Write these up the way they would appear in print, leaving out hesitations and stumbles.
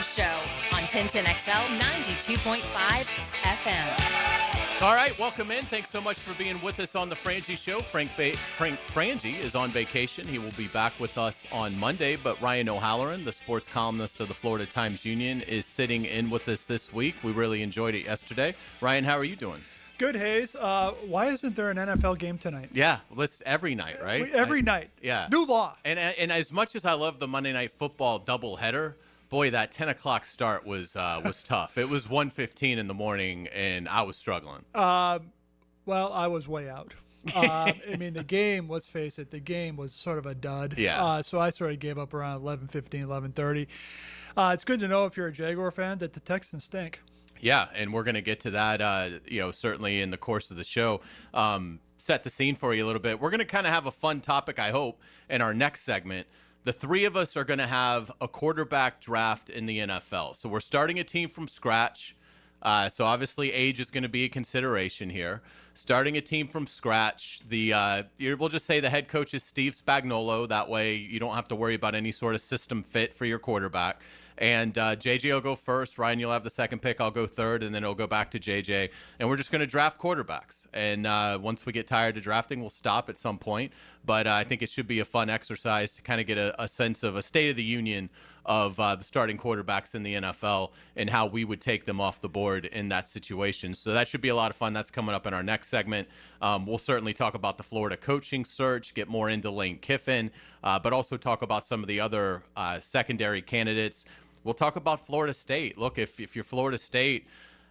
Show on 1010XL 92.5 FM. All right, welcome in. Thanks so much for being with us on the Frangie Show. Frangie is on vacation. He will be back with us on Monday, but Ryan O'Halloran, the sports columnist of the Florida Times-Union, is sitting in with us this week. We really enjoyed it yesterday. Ryan, how are you doing? Good, Hayes. Why isn't there an NFL game tonight? Yeah, every night, right? Every night. Yeah. New law. And as much as I love the Monday Night Football doubleheader, boy, that 10 o'clock start was tough. It was 1:15 in the morning, and I was struggling. Well, I was way out. I mean, the game, let's face it, the game was sort of a dud. Yeah. So I sort of gave up around 11:15, 11:30. It's good to know if you're a Jaguar fan that the Texans stink. Yeah, and we're going to get to that, certainly in the course of the show. Set the scene for you a little bit. We're going to kind of have a fun topic, I hope, in our next segment. The three of us are going to have a quarterback draft in the NFL. So we're starting a team from scratch. So obviously age is going to be a consideration here. Starting a team from scratch. We'll just say the head coach is Steve Spagnuolo. That way you don't have to worry about any sort of system fit for your quarterback. And JJ will go first. Ryan, you'll have the second pick. I'll go third, and then it'll go back to JJ. And we're just going to draft quarterbacks. And once we get tired of drafting, we'll stop at some point. But I think it should be a fun exercise to kind of get a sense of a state of the union of the starting quarterbacks in the NFL and how we would take them off the board in that situation. So that should be a lot of fun. That's coming up in our next segment. We'll certainly talk about the Florida coaching search, get more into Lane Kiffin, but also talk about some of the other secondary candidates. We'll talk about Florida State. Look, if you're Florida State,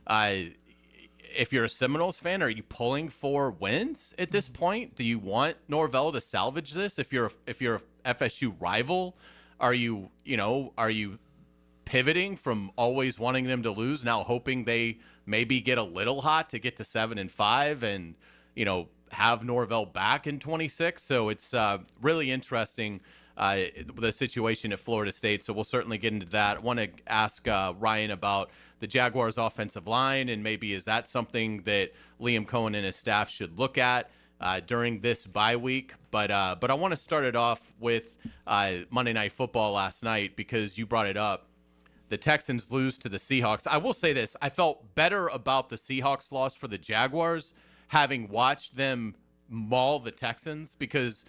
if you're a Seminoles fan, are you pulling for wins at this point? Do you want Norvell to salvage this? If you're a FSU rival, are you pivoting from always wanting them to lose, now hoping they maybe get a little hot to get to 7-5 and have Norvell back in 26? So it's really interesting. The situation at Florida State, so we'll certainly get into that. I want to ask Ryan about the Jaguars' offensive line, and maybe is that something that Liam Cohen and his staff should look at during this bye week. But I want to start it off with Monday Night Football last night because you brought it up. The Texans lose to the Seahawks. I will say this. I felt better about the Seahawks loss for the Jaguars having watched them maul the Texans because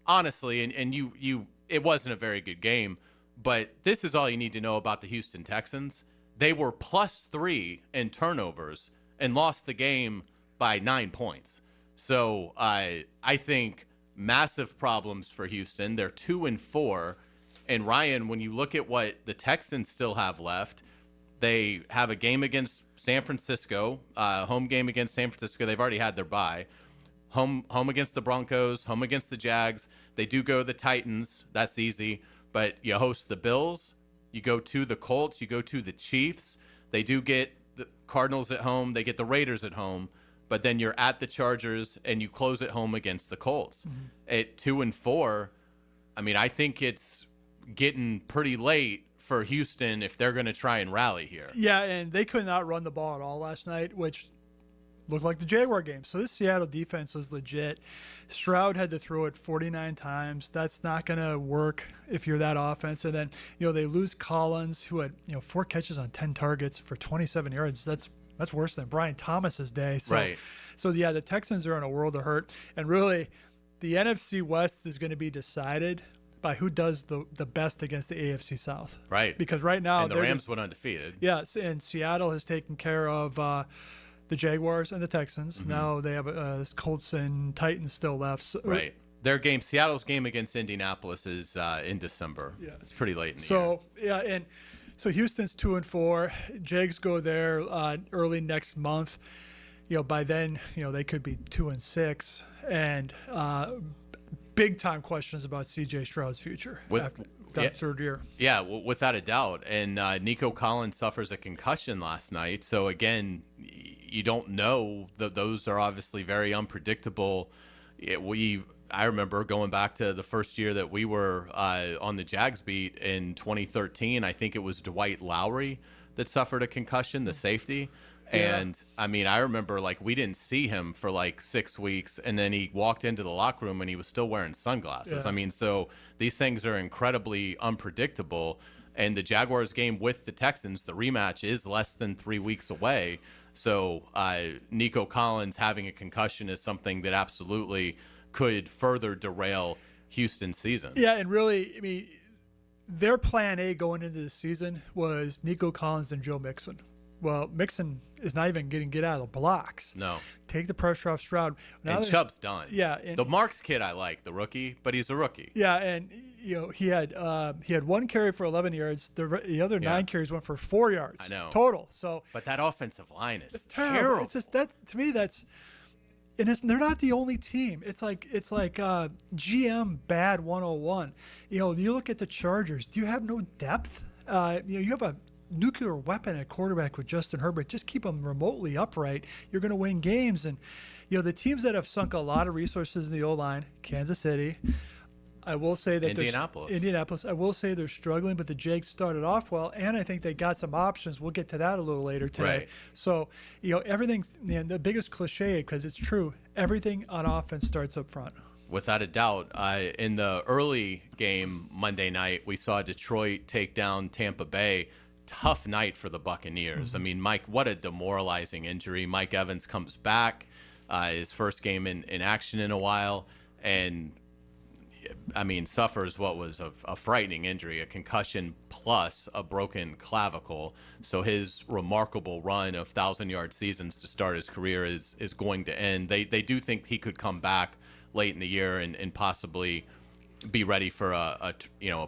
honestly, and you it wasn't a very good game, but this is all you need to know about the Houston Texans. They were +3 in turnovers and lost the game by 9 points. So I think massive problems for Houston. They're 2-4. And Ryan, when you look at what the Texans still have left, they have a game against San Francisco, home game against San Francisco. They've already had their bye. Home against the Broncos, home against the Jags. They do go to the Titans. That's easy. But you host the Bills. You go to the Colts. You go to the Chiefs. They do get the Cardinals at home. They get the Raiders at home. But then you're at the Chargers, and you close at home against the Colts. Mm-hmm. At 2-4, I mean, I think it's getting pretty late for Houston if they're going to try and rally here. Yeah, and they could not run the ball at all last night, which looked like the Jaguar game. So this Seattle defense was legit. Stroud had to throw it 49 times. That's not going to work if you're that offense. And then, they lose Collins, who had, 4 catches on 10 targets for 27 yards. That's worse than Brian Thomas's day. So, right. So yeah, the Texans are in a world of hurt. And really, the NFC West is going to be decided by who does the best against the AFC South. Right. Because right now, and the Rams went undefeated. Yes, and Seattle has taken care of the Jaguars and the Texans. Mm-hmm. Now they have Colts and Titans still left. So, right. Seattle's game against Indianapolis is in December. Yeah. It's pretty late in the year. Yeah, and so Houston's 2-4. Jags go there early next month. By then, they could be 2-6. And big time questions about C.J. Stroud's future after that third year. Yeah, without a doubt. And Nico Collins suffers a concussion last night. So again, you don't know. Those are obviously very unpredictable. I remember going back to the first year that we were on the Jags beat in 2013. I think it was Dwight Lowry that suffered a concussion, the safety. Yeah. And I mean, I remember we didn't see him for 6 weeks, and then he walked into the locker room and he was still wearing sunglasses. Yeah. I mean, so these things are incredibly unpredictable. And the Jaguars game with the Texans, the rematch, is less than 3 weeks away. So Nico Collins having a concussion is something that absolutely could further derail Houston's season. Yeah, and really, I mean, their plan A going into the season was Nico Collins and Joe Mixon. Well, Mixon is not even getting out of the blocks. No. Take the pressure off Stroud. Now and Chubb's done. Yeah. And the Marks kid I like, the rookie, but he's a rookie. Yeah, and he had 1 carry for 11 yards. The other 9 carries went for 4 yards. I know. Total. So. But that offensive line is terrible. It's just to me that's. And they're not the only team. It's like GM bad 101. You look at the Chargers. Do you have no depth? You have a nuclear weapon at quarterback with Justin Herbert. Just keep them remotely upright. You're going to win games. And the teams that have sunk a lot of resources in the O-line, Kansas City. I will say that Indianapolis. I will say they're struggling, but the Jags started off well, and I think they got some options. We'll get to that a little later today. Right. So, everything's the biggest cliche, because it's true. Everything on offense starts up front. Without a doubt. In the early game Monday night, we saw Detroit take down Tampa Bay. Tough night for the Buccaneers. Mm-hmm. I mean, Mike, what a demoralizing injury. Mike Evans comes back, his first game in action in a while, and suffers what was a frightening injury, a concussion plus a broken clavicle. So his remarkable run of 1,000-yard seasons to start his career is going to end. They do think he could come back late in the year and possibly be ready for a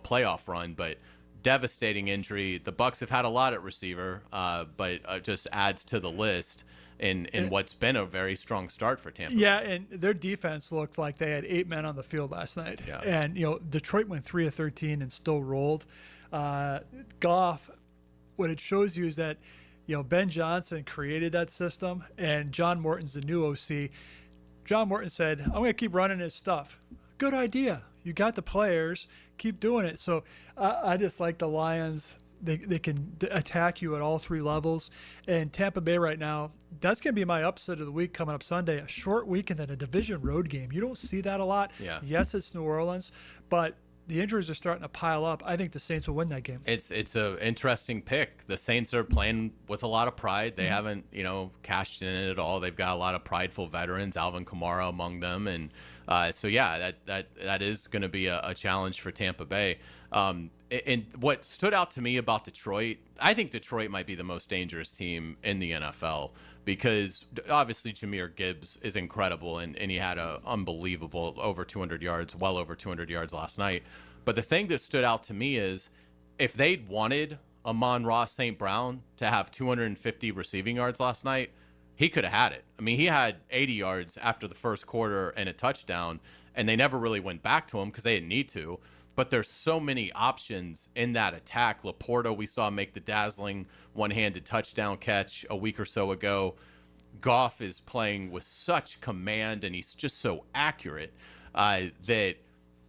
playoff run, but devastating injury. The Bucs have had a lot at receiver, but just adds to the list in what's been a very strong start for Tampa. Yeah, and their defense looked like they had 8 men on the field last night. Yeah. And, Detroit went 3 of 13 and still rolled. Goff, what it shows you is that, Ben Johnson created that system, and John Morton's the new OC. John Morton said, I'm going to keep running his stuff. Good idea. You got the players. Keep doing it. So I just like the Lions. They can attack you at all 3 levels. And Tampa Bay right now, that's going to be my upset of the week coming up Sunday. A short week and then a division road game. You don't see that a lot. Yeah. Yes, it's New Orleans, but the injuries are starting to pile up. I think the Saints will win that game. It's an interesting pick. The Saints are playing with a lot of pride. They haven't, cashed in it at all. They've got a lot of prideful veterans, Alvin Kamara among them. And that is going to be a challenge for Tampa Bay. And what stood out to me about Detroit, I think Detroit might be the most dangerous team in the NFL, because obviously Jahmyr Gibbs is incredible, and he had a unbelievable over 200 yards, well over 200 yards last night. But the thing that stood out to me is if they'd wanted Amon-Ra St. Brown to have 250 receiving yards last night, he could have had it. I mean, he had 80 yards after the first quarter and a touchdown, and they never really went back to him because they didn't need to. But there's so many options in that attack. Laporta, we saw make the dazzling one-handed touchdown catch a week or so ago. Goff is playing with such command, and he's just so accurate that,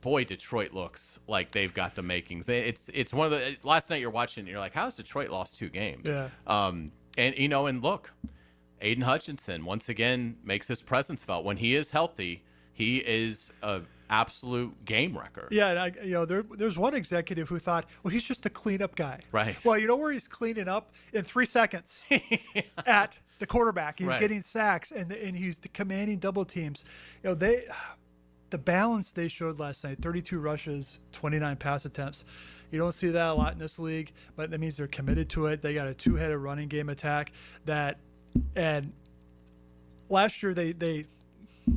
boy, Detroit looks like they've got the makings. It's one of the – last night you're watching, and you're like, how's Detroit lost 2 games? Yeah. And look, Aiden Hutchinson once again makes his presence felt. When he is healthy, he is a absolute game wrecker. Yeah, and there's one executive who thought, well, he's just a cleanup guy. Right. Well, you know where he's cleaning up? In 3 seconds at the quarterback. He's getting sacks, and he's commanding double teams. The balance they showed last night, 32 rushes, 29 pass attempts. You don't see that a lot in this league, but that means they're committed to it. They got a 2-headed running game attack and last year they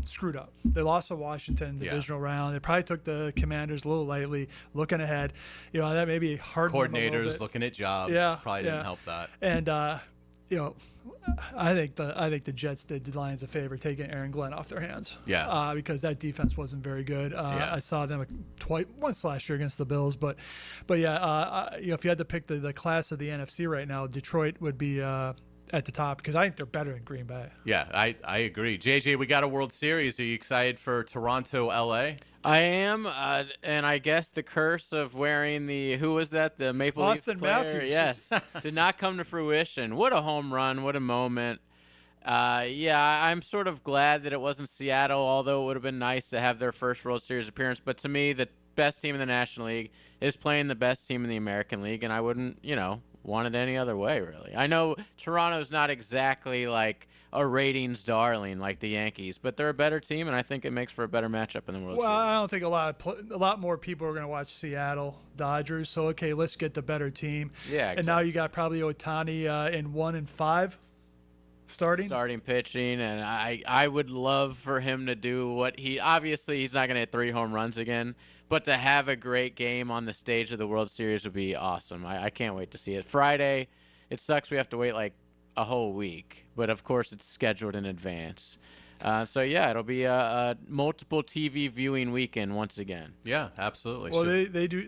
screwed up. They lost to Washington in the divisional round. They probably took the Commanders a little lightly, looking ahead. That may be hard. Coordinators looking at jobs. Probably didn't help that. And I think the Jets did the Lions a favor taking Aaron Glenn off their hands. Yeah. Because that defense wasn't very good. I saw them once last year against the Bills, but if you had to pick the class of the NFC right now, Detroit would be at the top, because I think they're better than Green Bay. Yeah, I agree. JJ, we got a World Series. Are you excited for Toronto, LA? I am, and I guess the curse of wearing the Maple Leafs player, Matthews. Yes, did not come to fruition. What a home run! What a moment! I'm sort of glad that it wasn't Seattle, although it would have been nice to have their first World Series appearance. But to me, the best team in the National League is playing the best team in the American League, and I wouldn't, want it any other way, really. I know Toronto's not exactly like a ratings darling like the Yankees, but they're a better team, and I think it makes for a better matchup in the World Well, Series. I don't think a lot more people are going to watch Seattle Dodgers. So okay, let's get the better team. Yeah, And now you got probably Ohtani in 1 and 5 starting Pitching, and I would love for him to do what obviously he's not going to hit 3 home runs again, but to have a great game on the stage of the World Series would be awesome. I can't wait to see it. Friday, it sucks we have to wait like a whole week, but of course it's scheduled in advance. So yeah, it'll be a multiple TV viewing weekend once again. Yeah, absolutely. Well,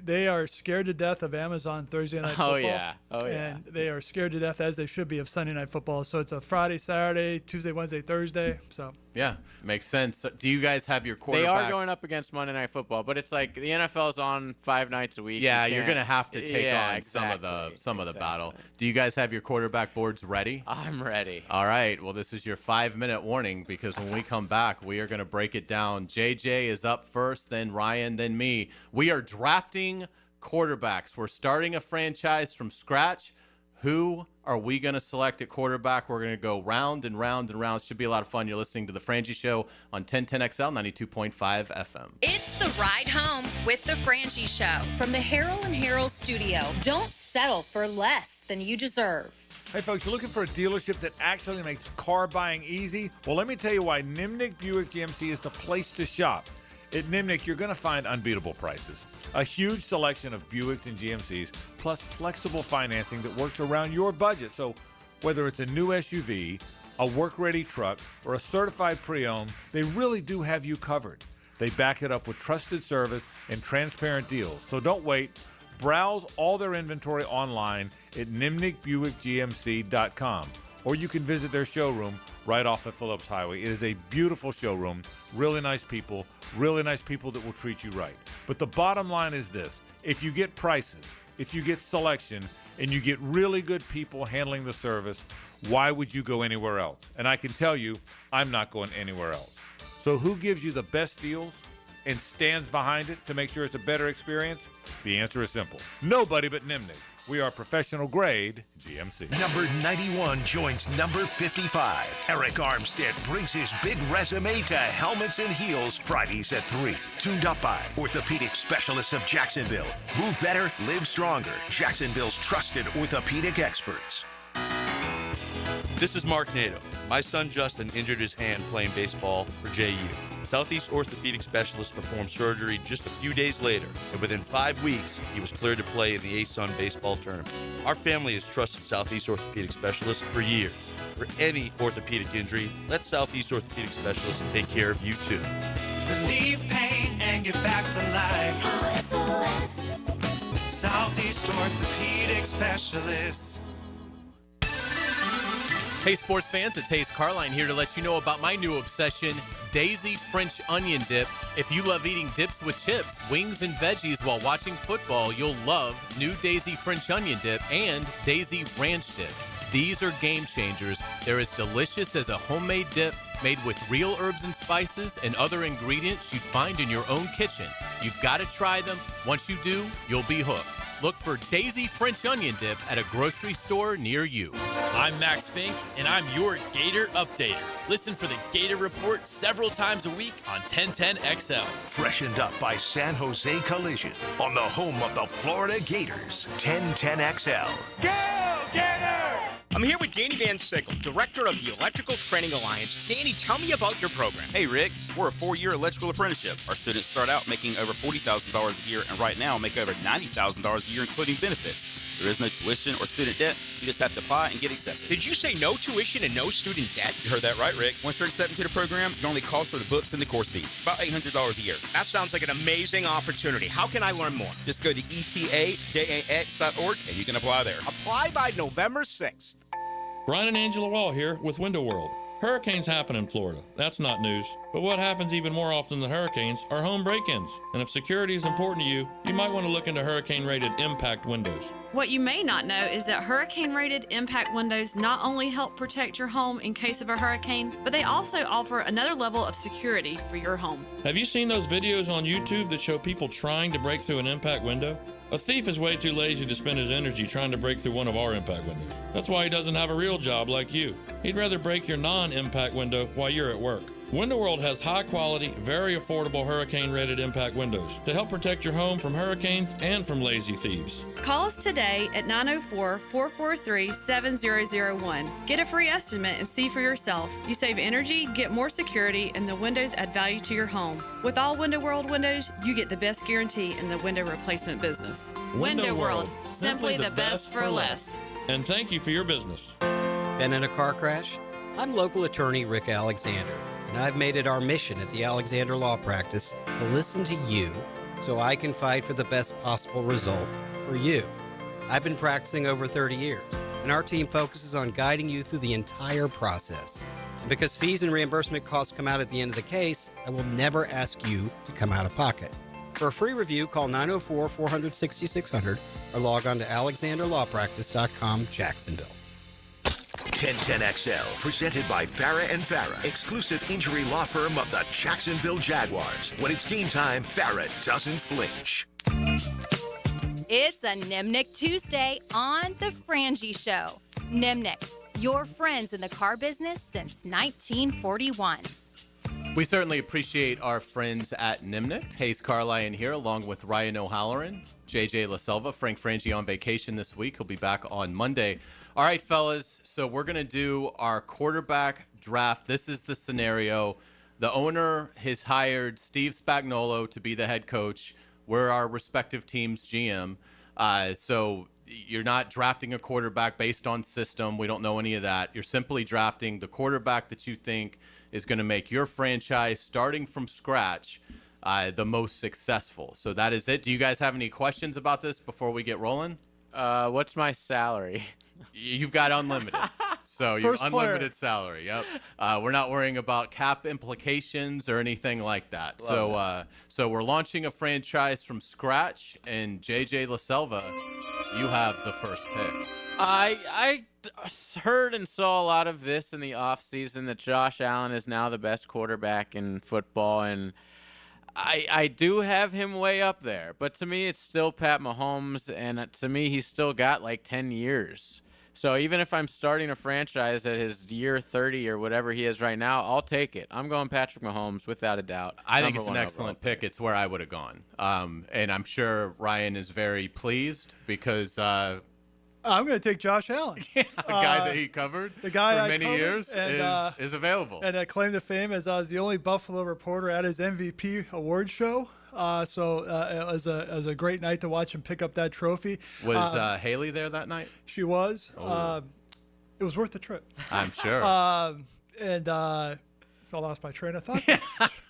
they are scared to death of Amazon Thursday Night Football. Oh yeah. And they are scared to death, as they should be, of Sunday Night Football. So it's a Friday, Saturday, Tuesday, Wednesday, Thursday. So yeah, makes sense. Do you guys have your quarterback? They are going up against Monday Night Football, but it's like the NFL is on 5 nights a week. Yeah, you're gonna have to take on exactly, some of the battle. Do you guys have your quarterback boards ready? I'm ready. All right. Well, this is your 5-minute warning, because when we come back, we are going to break it down. JJ is up first, then Ryan, then me. We are drafting quarterbacks. We're starting a franchise from scratch. Who are we going to select at quarterback? We're going to go round and round and round. Should be a lot of fun. You're listening to The Frangie Show on 1010XL 92.5 FM. It's the ride home with the Frangie Show from the Harrell and Harrell studio. Don't settle for less than you deserve. Hey, folks, you're looking for a dealership that actually makes car buying easy? Well, let me tell you why Nimnick Buick GMC is the place to shop. At Nimnick, you're going to find unbeatable prices, a huge selection of Buicks and GMCs, plus flexible financing that works around your budget. So whether it's a new SUV, a work-ready truck, or a certified pre-owned, they really do have you covered. They back it up with trusted service and transparent deals. So don't wait. Browse all their inventory online at nimnickbuickgmc.com, or you can visit their showroom right off of Phillips Highway. It is a beautiful showroom, really nice people that will treat you right. But the bottom line is this: if you get prices, if you get selection, and you get really good people handling the service, why would you go anywhere else? And I can tell you, I'm not going anywhere else. So who gives you the best deals and stands behind it to make sure it's a better experience? The answer is simple. Nobody but Nimnick. We are professional grade GMC. Number 91 joins number 55. Eric Armstead brings his big resume to Helmets and Heels Fridays at 3. Tuned up by orthopedic specialists of Jacksonville. Move better, live stronger. Jacksonville's trusted orthopedic experts. This is Mark Nato. My son Justin injured his hand playing baseball for JU. Southeast orthopedic specialist performed surgery just a few days later, and within 5 weeks, he was cleared to play in the ASUN baseball tournament. Our family has trusted Southeast orthopedic specialists for years. For any orthopedic injury, let Southeast orthopedic specialists take care of you too. Relieve pain and get back to life. Southeast orthopedic specialists. Hey, sports fans, it's Hayes Carline here to let you know about my new obsession, Daisy French Onion Dip. If you love eating dips with chips, wings, and veggies while watching football, you'll love new Daisy French Onion Dip and Daisy Ranch Dip. These are game changers. They're as delicious as a homemade dip made with real herbs and spices and other ingredients you'd find in your own kitchen. You've got to try them. Once you do, you'll be hooked. Look for Daisy French Onion Dip at a grocery store near you. I'm Max Fink, and I'm your Gator Updater. Listen for the Gator Report several times a week on 1010XL. Freshened up by San Jose Collision on the home of the Florida Gators. 1010XL. Go, Gator! I'm here with Danny Van Sickle, director of the Electrical Training Alliance. Danny, tell me about your program. Hey, Rick, we're a 4-year electrical apprenticeship. Our students start out making over $40,000 a year and right now make over $90,000 a year, including benefits. There is no tuition or student debt. You just have to apply and get accepted. Did you say no tuition and no student debt? You heard that right, Rick. Once you're accepted to the program, your only cost for the books and the course fees, about $800 a year. That sounds like an amazing opportunity. How can I learn more? Just go to etajax.org and you can apply there. Apply by November 6th. Brian and Angela Wall here with Window World. Hurricanes happen in Florida. That's not news. But what happens even more often than hurricanes are home break-ins. And if security is important to you, you might want to look into hurricane-rated impact windows. What you may not know is that hurricane-rated impact windows not only help protect your home in case of a hurricane, but they also offer another level of security for your home. Have you seen those videos on YouTube that show people trying to break through an impact window? A thief is way too lazy to spend his energy trying to break through one of our impact windows. That's why he doesn't have a real job like you. He'd rather break your non-impact window while you're at work. Window World has high-quality, very affordable hurricane-rated impact windows to help protect your home from hurricanes and from lazy thieves. Call us today at 904-443-7001. Get a free estimate and see for yourself. You save energy, get more security, and the windows add value to your home. With all Window World windows, you get the best guarantee in the window replacement business. Window World, simply the best for less. And thank you for your business. Been in a car crash? I'm local attorney Rick Alexander, and I've made it our mission at the Alexander Law Practice to listen to you so I can fight for the best possible result for you. I've been practicing over 30 years, and our team focuses on guiding you through the entire process. And because fees and reimbursement costs come out at the end of the case, I will never ask you to come out of pocket. For a free review, call 904-400-6600 or log on to alexanderlawpractice.com, Jacksonville. 1010XL, presented by Farah and Farah, exclusive injury law firm of the Jacksonville Jaguars. When it's team time, Farah doesn't flinch. It's a Nimnick Tuesday on The Frangie Show. Nimnick, your friends in the car business since 1941. We certainly appreciate our friends at Nimnick. Hayes Carlyon here, along with Ryan O'Halloran, JJ LaSelva, Frank Frangie on vacation this week. He'll be back on Monday. All right, fellas, so we're going to do our quarterback draft. This is the scenario. The owner has hired Steve Spagnuolo to be the head coach. We're our respective team's GM. So you're not drafting a quarterback based on system. We don't know any of that. You're simply drafting the quarterback that you think is going to make your franchise, starting from scratch, the most successful. So that is it. Do you guys have any questions about this before we get rolling? What's my salary? You've got unlimited. So you unlimited salary. Yep. We're not worrying about cap implications or anything like that. So we're launching a franchise from scratch, and JJ LaSelva, you have the first pick. I heard and saw a lot of this in the offseason that Josh Allen is now the best quarterback in football, and I do have him way up there. But to me, it's still Pat Mahomes, and to me, he's still got like 10 years. So even if I'm starting a franchise at his year 30 or whatever he is right now, I'll take it. I'm going Patrick Mahomes without a doubt. I think it's an excellent pick. It's where I would have gone. And I'm sure Ryan is very pleased because I'm going to take Josh Allen. A guy that he covered the guy for many years is available. And I claim to fame as I was the only Buffalo reporter at his MVP award show. So it was a great night to watch him pick up that trophy. Was Haley there that night? She was. It was worth the trip. I'm sure. And I lost my train of thought.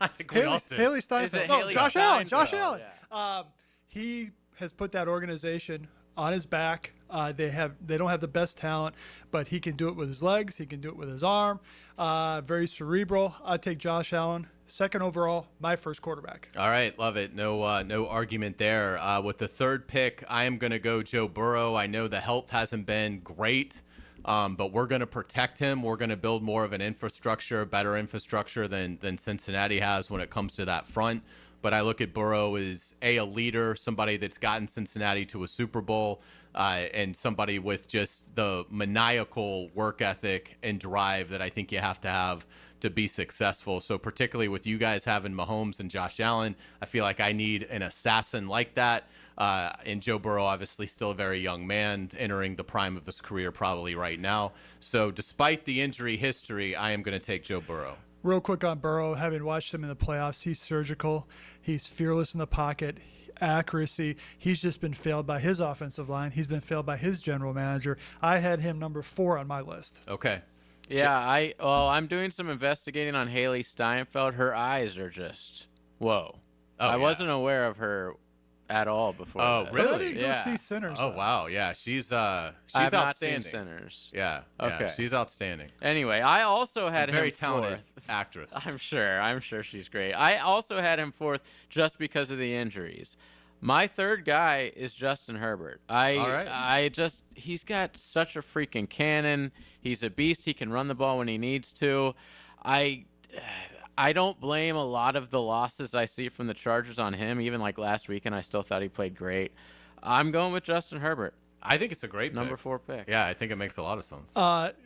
I think we all did. Haley Steinfeld. No, Haley Josh Allen. Josh Steinfeld? Allen. Yeah. He has put that organization on his back. They don't have the best talent, but he can do it with his legs. He can do it with his arm. Very cerebral. I'd take Josh Allen. Second overall, my first quarterback. All right, love it. No argument there. With the third pick, I am going to go Joe Burrow. I know the health hasn't been great, but we're going to protect him. We're going to build more of an infrastructure, better infrastructure than Cincinnati has when it comes to that front. But I look at Burrow as a leader, somebody that's gotten Cincinnati to a Super Bowl, and somebody with just the maniacal work ethic and drive that I think you have to be successful. So particularly with you guys having Mahomes and Josh Allen, I feel like I need an assassin like that. And Joe Burrow, obviously still a very young man, entering the prime of his career probably right now. So despite the injury history, I am going to take Joe Burrow. Real quick on Burrow, having watched him in the playoffs, he's surgical. He's fearless in the pocket. Accuracy. He's just been failed by his offensive line. He's been failed by his general manager. I had him number 4 on my list. Okay. Yeah, I'm doing some investigating on Haley Steinfeld. Her eyes are just whoa. I wasn't aware of her at all before. Oh, that. really? I didn't go Yeah. see Sinners. Oh though. wow, yeah, she's I have not seen outstanding. Sinners. Yeah, Okay. she's outstanding. Anyway, I also had him Very talented fourth. actress. I'm sure she's great. I also had him fourth just because of the injuries. My third guy is Justin Herbert. He's got such a freaking cannon. He's a beast. He can run the ball when he needs to. I don't blame a lot of the losses I see from the Chargers on him. Even like last weekend, I still thought he played great. I'm going with Justin Herbert. I think it's a great number 4 pick. Yeah, I think it makes a lot of sense.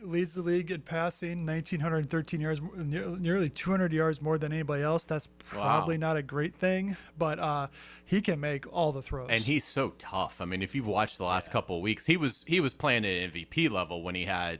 Leads the league in passing, 1,913 yards, nearly 200 yards more than anybody else. That's probably not a great thing, but he can make all the throws. And he's so tough. I mean, if you've watched the last couple of weeks, he was playing at MVP level when he had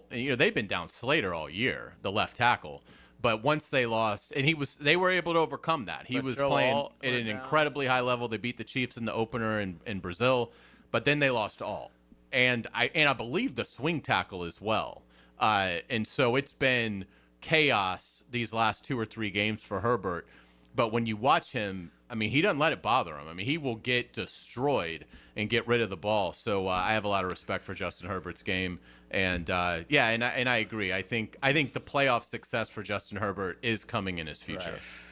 they've been down Slater all year, the left tackle. But once they lost, and they were able to overcome that. He was playing at an incredibly high level. They beat the Chiefs in the opener in Brazil. But then they lost all, and I believe the swing tackle as well. And so it's been chaos these last 2 or 3 games for Herbert. But when you watch him, I mean, he doesn't let it bother him. I mean, he will get destroyed and get rid of the ball. So I have a lot of respect for Justin Herbert's game. And and I agree. I think the playoff success for Justin Herbert is coming in his future. Right.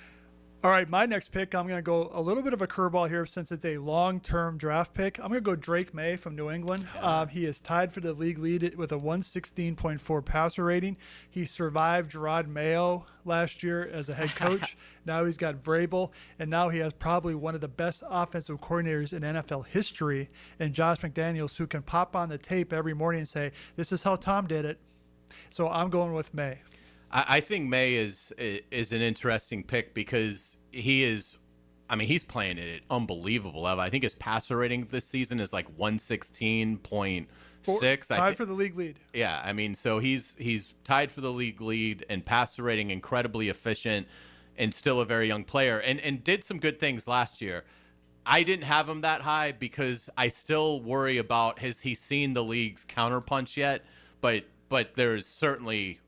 All right, my next pick, I'm going to go a little bit of a curveball here since it's a long-term draft pick. I'm going to go Drake May from New England. He is tied for the league lead with a 116.4 passer rating. He survived Gerard Mayo last year as a head coach. Now he's got Vrabel, and now he has probably one of the best offensive coordinators in NFL history, and Josh McDaniels, who can pop on the tape every morning and say, this is how Tom did it. So I'm going with May. I think May is an interesting pick because he's playing at an unbelievable level. I think his passer rating this season is like 116.6. Tied for the league lead. Yeah, I mean, so he's tied for the league lead and passer rating, incredibly efficient, and still a very young player, and did some good things last year. I didn't have him that high because I still worry about has he seen the league's counterpunch yet, but there's certainly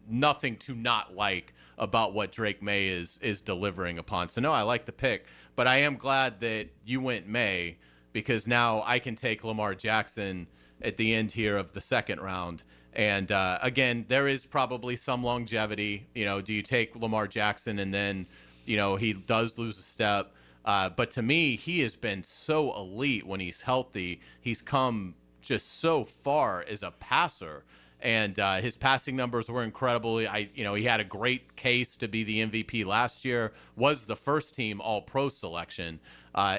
nothing to not like about what Drake May is delivering upon. So no, I like the pick, but I am glad that you went May because now I can take Lamar Jackson at the end here of the second round. And again, there is probably some longevity. Do you take Lamar Jackson and then, he does lose a step? But to me, he has been so elite when he's healthy. He's come just so far as a passer. And his passing numbers were incredible. He had a great case to be the MVP last year, was the first team All-Pro selection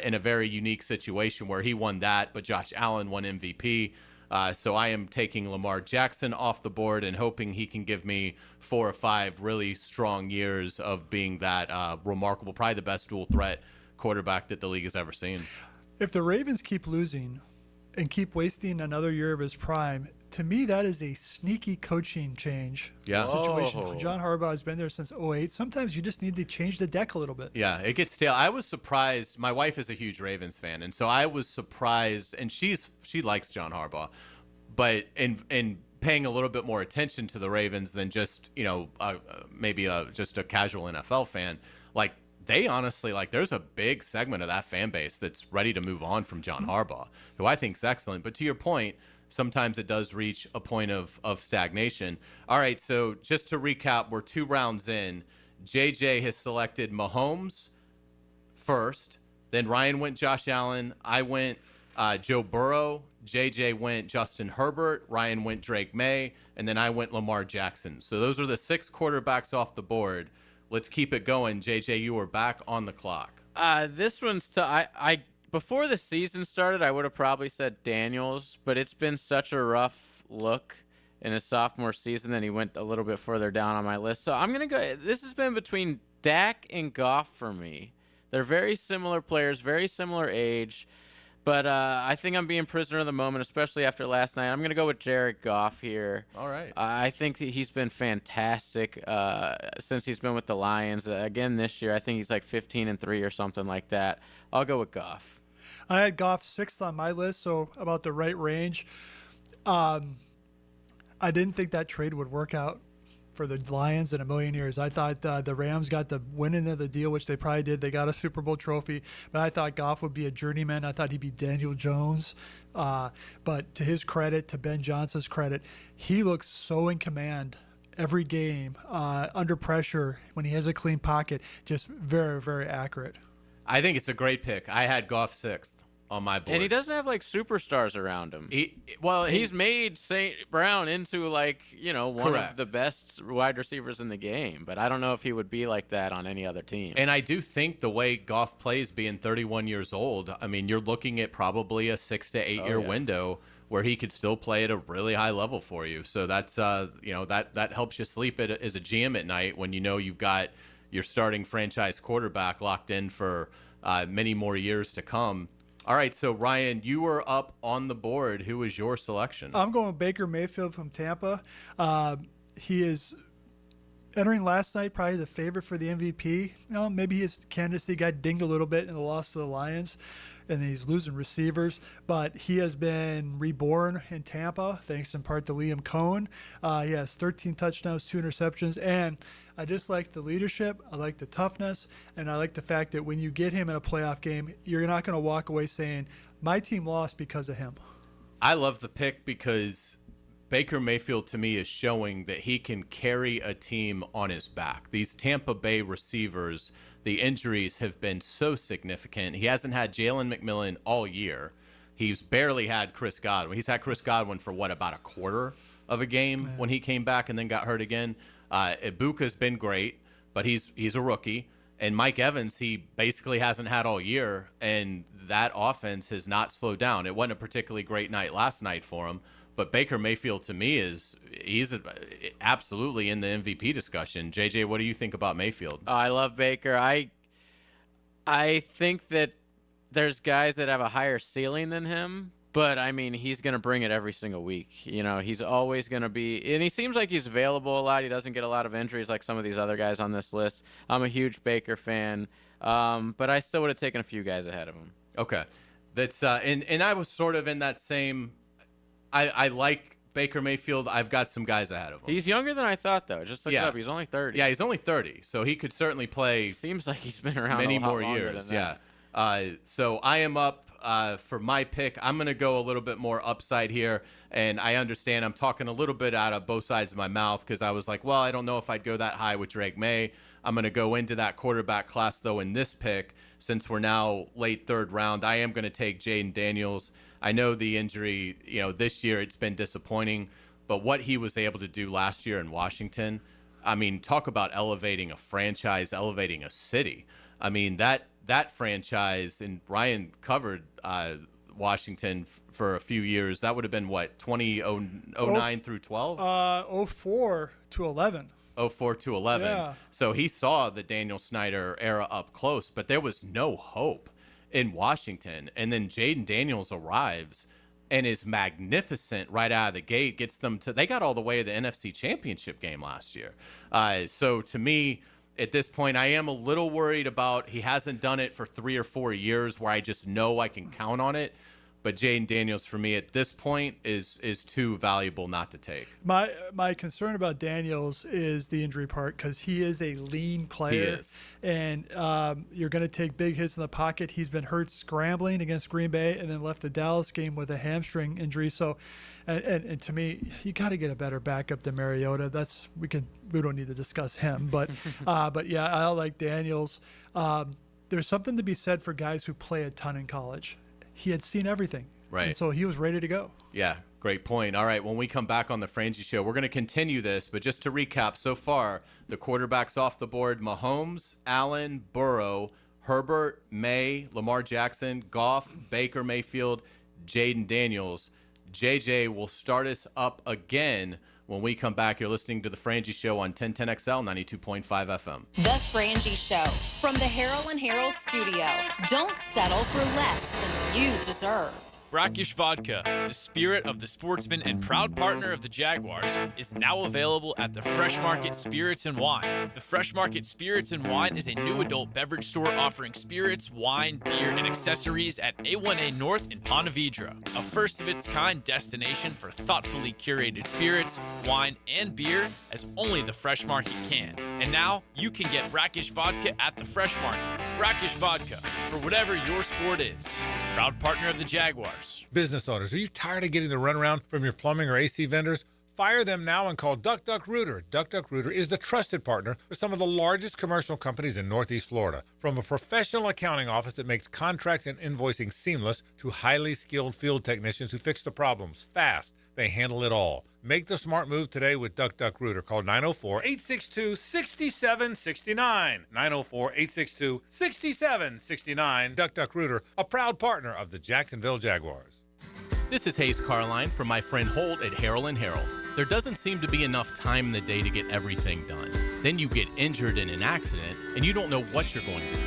in a very unique situation where he won that, but Josh Allen won MVP. So I am taking Lamar Jackson off the board and hoping he can give me 4 or 5 really strong years of being that remarkable, probably the best dual threat quarterback that the league has ever seen. If the Ravens keep losing and keep wasting another year of his prime, to me, that is a sneaky coaching change situation. Whoa. John Harbaugh has been there since 2008. Sometimes you just need to change the deck a little bit. Yeah, it gets stale. I was surprised. My wife is a huge Ravens fan, and so I was surprised. And she likes John Harbaugh, but in paying a little bit more attention to the Ravens than just maybe just a casual NFL fan, like. They honestly, there's a big segment of that fan base that's ready to move on from John Harbaugh, who I think is excellent. But to your point, sometimes it does reach a point of stagnation. All right, so just to recap, we're 2 rounds in. JJ has selected Mahomes first. Then Ryan went Josh Allen. I went Joe Burrow. JJ went Justin Herbert. Ryan went Drake May. And then I went Lamar Jackson. So those are the 6 quarterbacks off the board. Let's keep it going. JJ, you are back on the clock. This one's I before the season started, I would have probably said Daniels, but it's been such a rough look in his sophomore season that he went a little bit further down on my list. So I'm going to go. This has been between Dak and Goff for me. They're very similar players, very similar age. But I think I'm being prisoner of the moment, especially after last night. I'm going to go with Jared Goff here. All right. I think that he's been fantastic since he's been with the Lions. Again, this year, I think he's like 15-3 or something like that. I'll go with Goff. I had Goff 6th on my list, so about the right range. I didn't think that trade would work out for the Lions in a million years. I thought the Rams got the winning of the deal, which they probably did. They got a Super Bowl trophy, but I thought Goff would be a journeyman. I thought he'd be Daniel Jones. But to his credit, to Ben Johnson's credit, he looks so in command every game, under pressure, when he has a clean pocket, just very, very accurate. I think it's a great pick. I had Goff 6th on my board. And he doesn't have, like, superstars around him. He's made St. Brown into, like, one Correct. of the best wide receivers in the game. But I don't know if he would be like that on any other team. And I do think the way Goff plays, being 31 years old, I mean, you're looking at probably a 6 to 8 year window where he could still play at a really high level for you. So that's, that helps you sleep as a GM at night when you know you've got your starting franchise quarterback locked in for many more years to come. All right, so Ryan, you were up on the board. Who was your selection? I'm going with Baker Mayfield from Tampa. He is entering last night probably the favorite for the MVP. Maybe his candidacy got dinged a little bit in the loss to the Lions, and he's losing receivers. But he has been reborn in Tampa, thanks in part to Liam Cohen. He has 13 touchdowns, 2 interceptions, and I just like the leadership. I like the toughness, and I like the fact that when you get him in a playoff game, you're not going to walk away saying, my team lost because of him. I love the pick because Baker Mayfield, to me, is showing that he can carry a team on his back. These Tampa Bay receivers, the injuries have been so significant. He hasn't had Jalen McMillan all year. He's barely had Chris Godwin. He's had Chris Godwin for, about a quarter of a game when he came back and then got hurt again. Ibuka's been great, but he's a rookie. And Mike Evans, he basically hasn't had all year, and that offense has not slowed down. It wasn't a particularly great night last night for him. But Baker Mayfield, to me, he's absolutely in the MVP discussion. JJ, what do you think about Mayfield? I love Baker. I think that there's guys that have a higher ceiling than him, but, I mean, he's going to bring it every single week. He's always going to be – and he seems like he's available a lot. He doesn't get a lot of injuries like some of these other guys on this list. I'm a huge Baker fan, but I still would have taken a few guys ahead of him. Okay. That's and I was sort of in that same – I like Baker Mayfield. I've got some guys ahead of him. He's younger than I thought, though. Just look it up. He's only 30. Yeah, he's only 30, so he could certainly play. Seems like he's been around many a lot more longer years. than that. Yeah. So I am up for my pick. I'm going to go a little bit more upside here, and I understand I'm talking a little bit out of both sides of my mouth because I was like, well, I don't know if I'd go that high with Drake May. I'm going to go into that quarterback class, though, in this pick. Since we're now late third round, I am going to take Jaden Daniels. I know the injury, this year it's been disappointing, but what he was able to do last year in Washington, I mean, talk about elevating a franchise, elevating a city. I mean, that franchise, and Ryan covered Washington for a few years. That would have been, 2009 through 12? 04 to 11. 04 to 11. Yeah. So he saw the Daniel Snyder era up close, but there was no hope in Washington. And then Jaden Daniels arrives and is magnificent right out of the gate, gets them to – they got all the way to the NFC Championship game last year. So to me, at this point, I am a little worried about he hasn't done it for 3 or 4 years where I just know I can count on it. But Jaden Daniels, for me, at this point, is too valuable not to take. My concern about Daniels is the injury part because he is a lean player. He is. And you're going to take big hits in the pocket. He's been hurt scrambling against Green Bay and then left the Dallas game with a hamstring injury. So, and to me, you got to get a better backup than Mariota. We don't need to discuss him. But yeah, I like Daniels. There's something to be said for guys who play a ton in college. He had seen everything. Right. And so he was ready to go. Yeah, great point. All right, when we come back on the Frangie Show, we're going to continue this, but just to recap, so far, the quarterbacks off the board: Mahomes, Allen, Burrow, Herbert, May, Lamar Jackson, Goff, Baker Mayfield, Jaden Daniels. JJ will start us up again when we come back. You're listening to the Frangie Show on 1010XL 92.5 FM. The Frangie Show from the Harrell and Harrell studio. Don't settle for less than you deserve. Brackish Vodka, the spirit of the sportsman and proud partner of the Jaguars, is now available at the Fresh Market Spirits and Wine. The Fresh Market Spirits and Wine is a new adult beverage store offering spirits, wine, beer, and accessories at A1A North in Ponte Vedra, a first-of-its-kind destination for thoughtfully curated spirits, wine, and beer as only the Fresh Market can. And now, you can get Brackish Vodka at the Fresh Market. Brackish Vodka, for whatever your sport is. Proud partner of the Jaguars. Business owners, are you tired of getting the runaround from your plumbing or AC vendors? Fire them now and call Duck Duck Rooter. Duck Duck Rooter is the trusted partner for some of the largest commercial companies in Northeast Florida. From a professional accounting office that makes contracts and invoicing seamless to highly skilled field technicians who fix the problems fast, they handle it all. Make the smart move today with Duck Duck Rooter. Call 904-862-6769. 904-862-6769. Duck Duck Rooter, a proud partner of the Jacksonville Jaguars. This is Hayes Carline from my friend Holt at Harrell & Harrell. There doesn't seem to be enough time in the day to get everything done. Then you get injured in an accident and you don't know what you're going to do.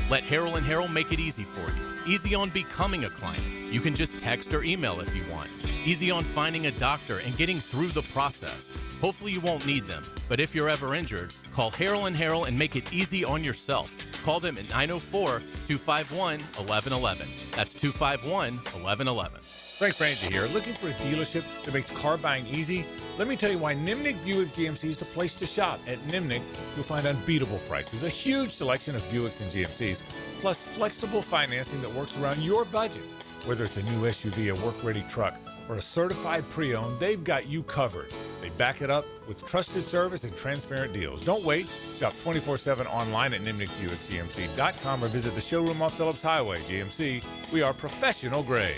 Let Harrell & Harrell make it easy for you. Easy on becoming a client. You can just text or email if you want. Easy on finding a doctor and getting through the process. Hopefully you won't need them, but if you're ever injured, call Harrell & Harrell and make it easy on yourself. Call them at 904-251-1111. That's 251-1111. Frank Frangie here. Looking for a dealership that makes car buying easy? Let me tell you why Nimnick Buick GMC is the place to shop. At Nimnick, you'll find unbeatable prices, a huge selection of Buicks and GMCs, plus flexible financing that works around your budget. Whether it's a new SUV, a work-ready truck, or a certified pre-owned, they've got you covered. They back it up with trusted service and transparent deals. Don't wait. Shop 24/7 online at nimnickbuickgmc.com or visit the showroom off Phillips Highway. GMC, we are professional grade.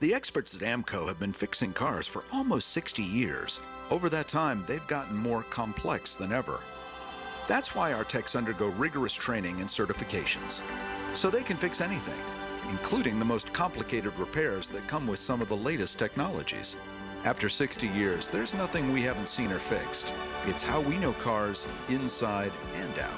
The experts at AMCO have been fixing cars for almost 60 years. Over that time, they've gotten more complex than ever. That's why our techs undergo rigorous training and certifications, so they can fix anything, including the most complicated repairs that come with some of the latest technologies. After 60 years, there's nothing we haven't seen or fixed. It's how we know cars inside and out.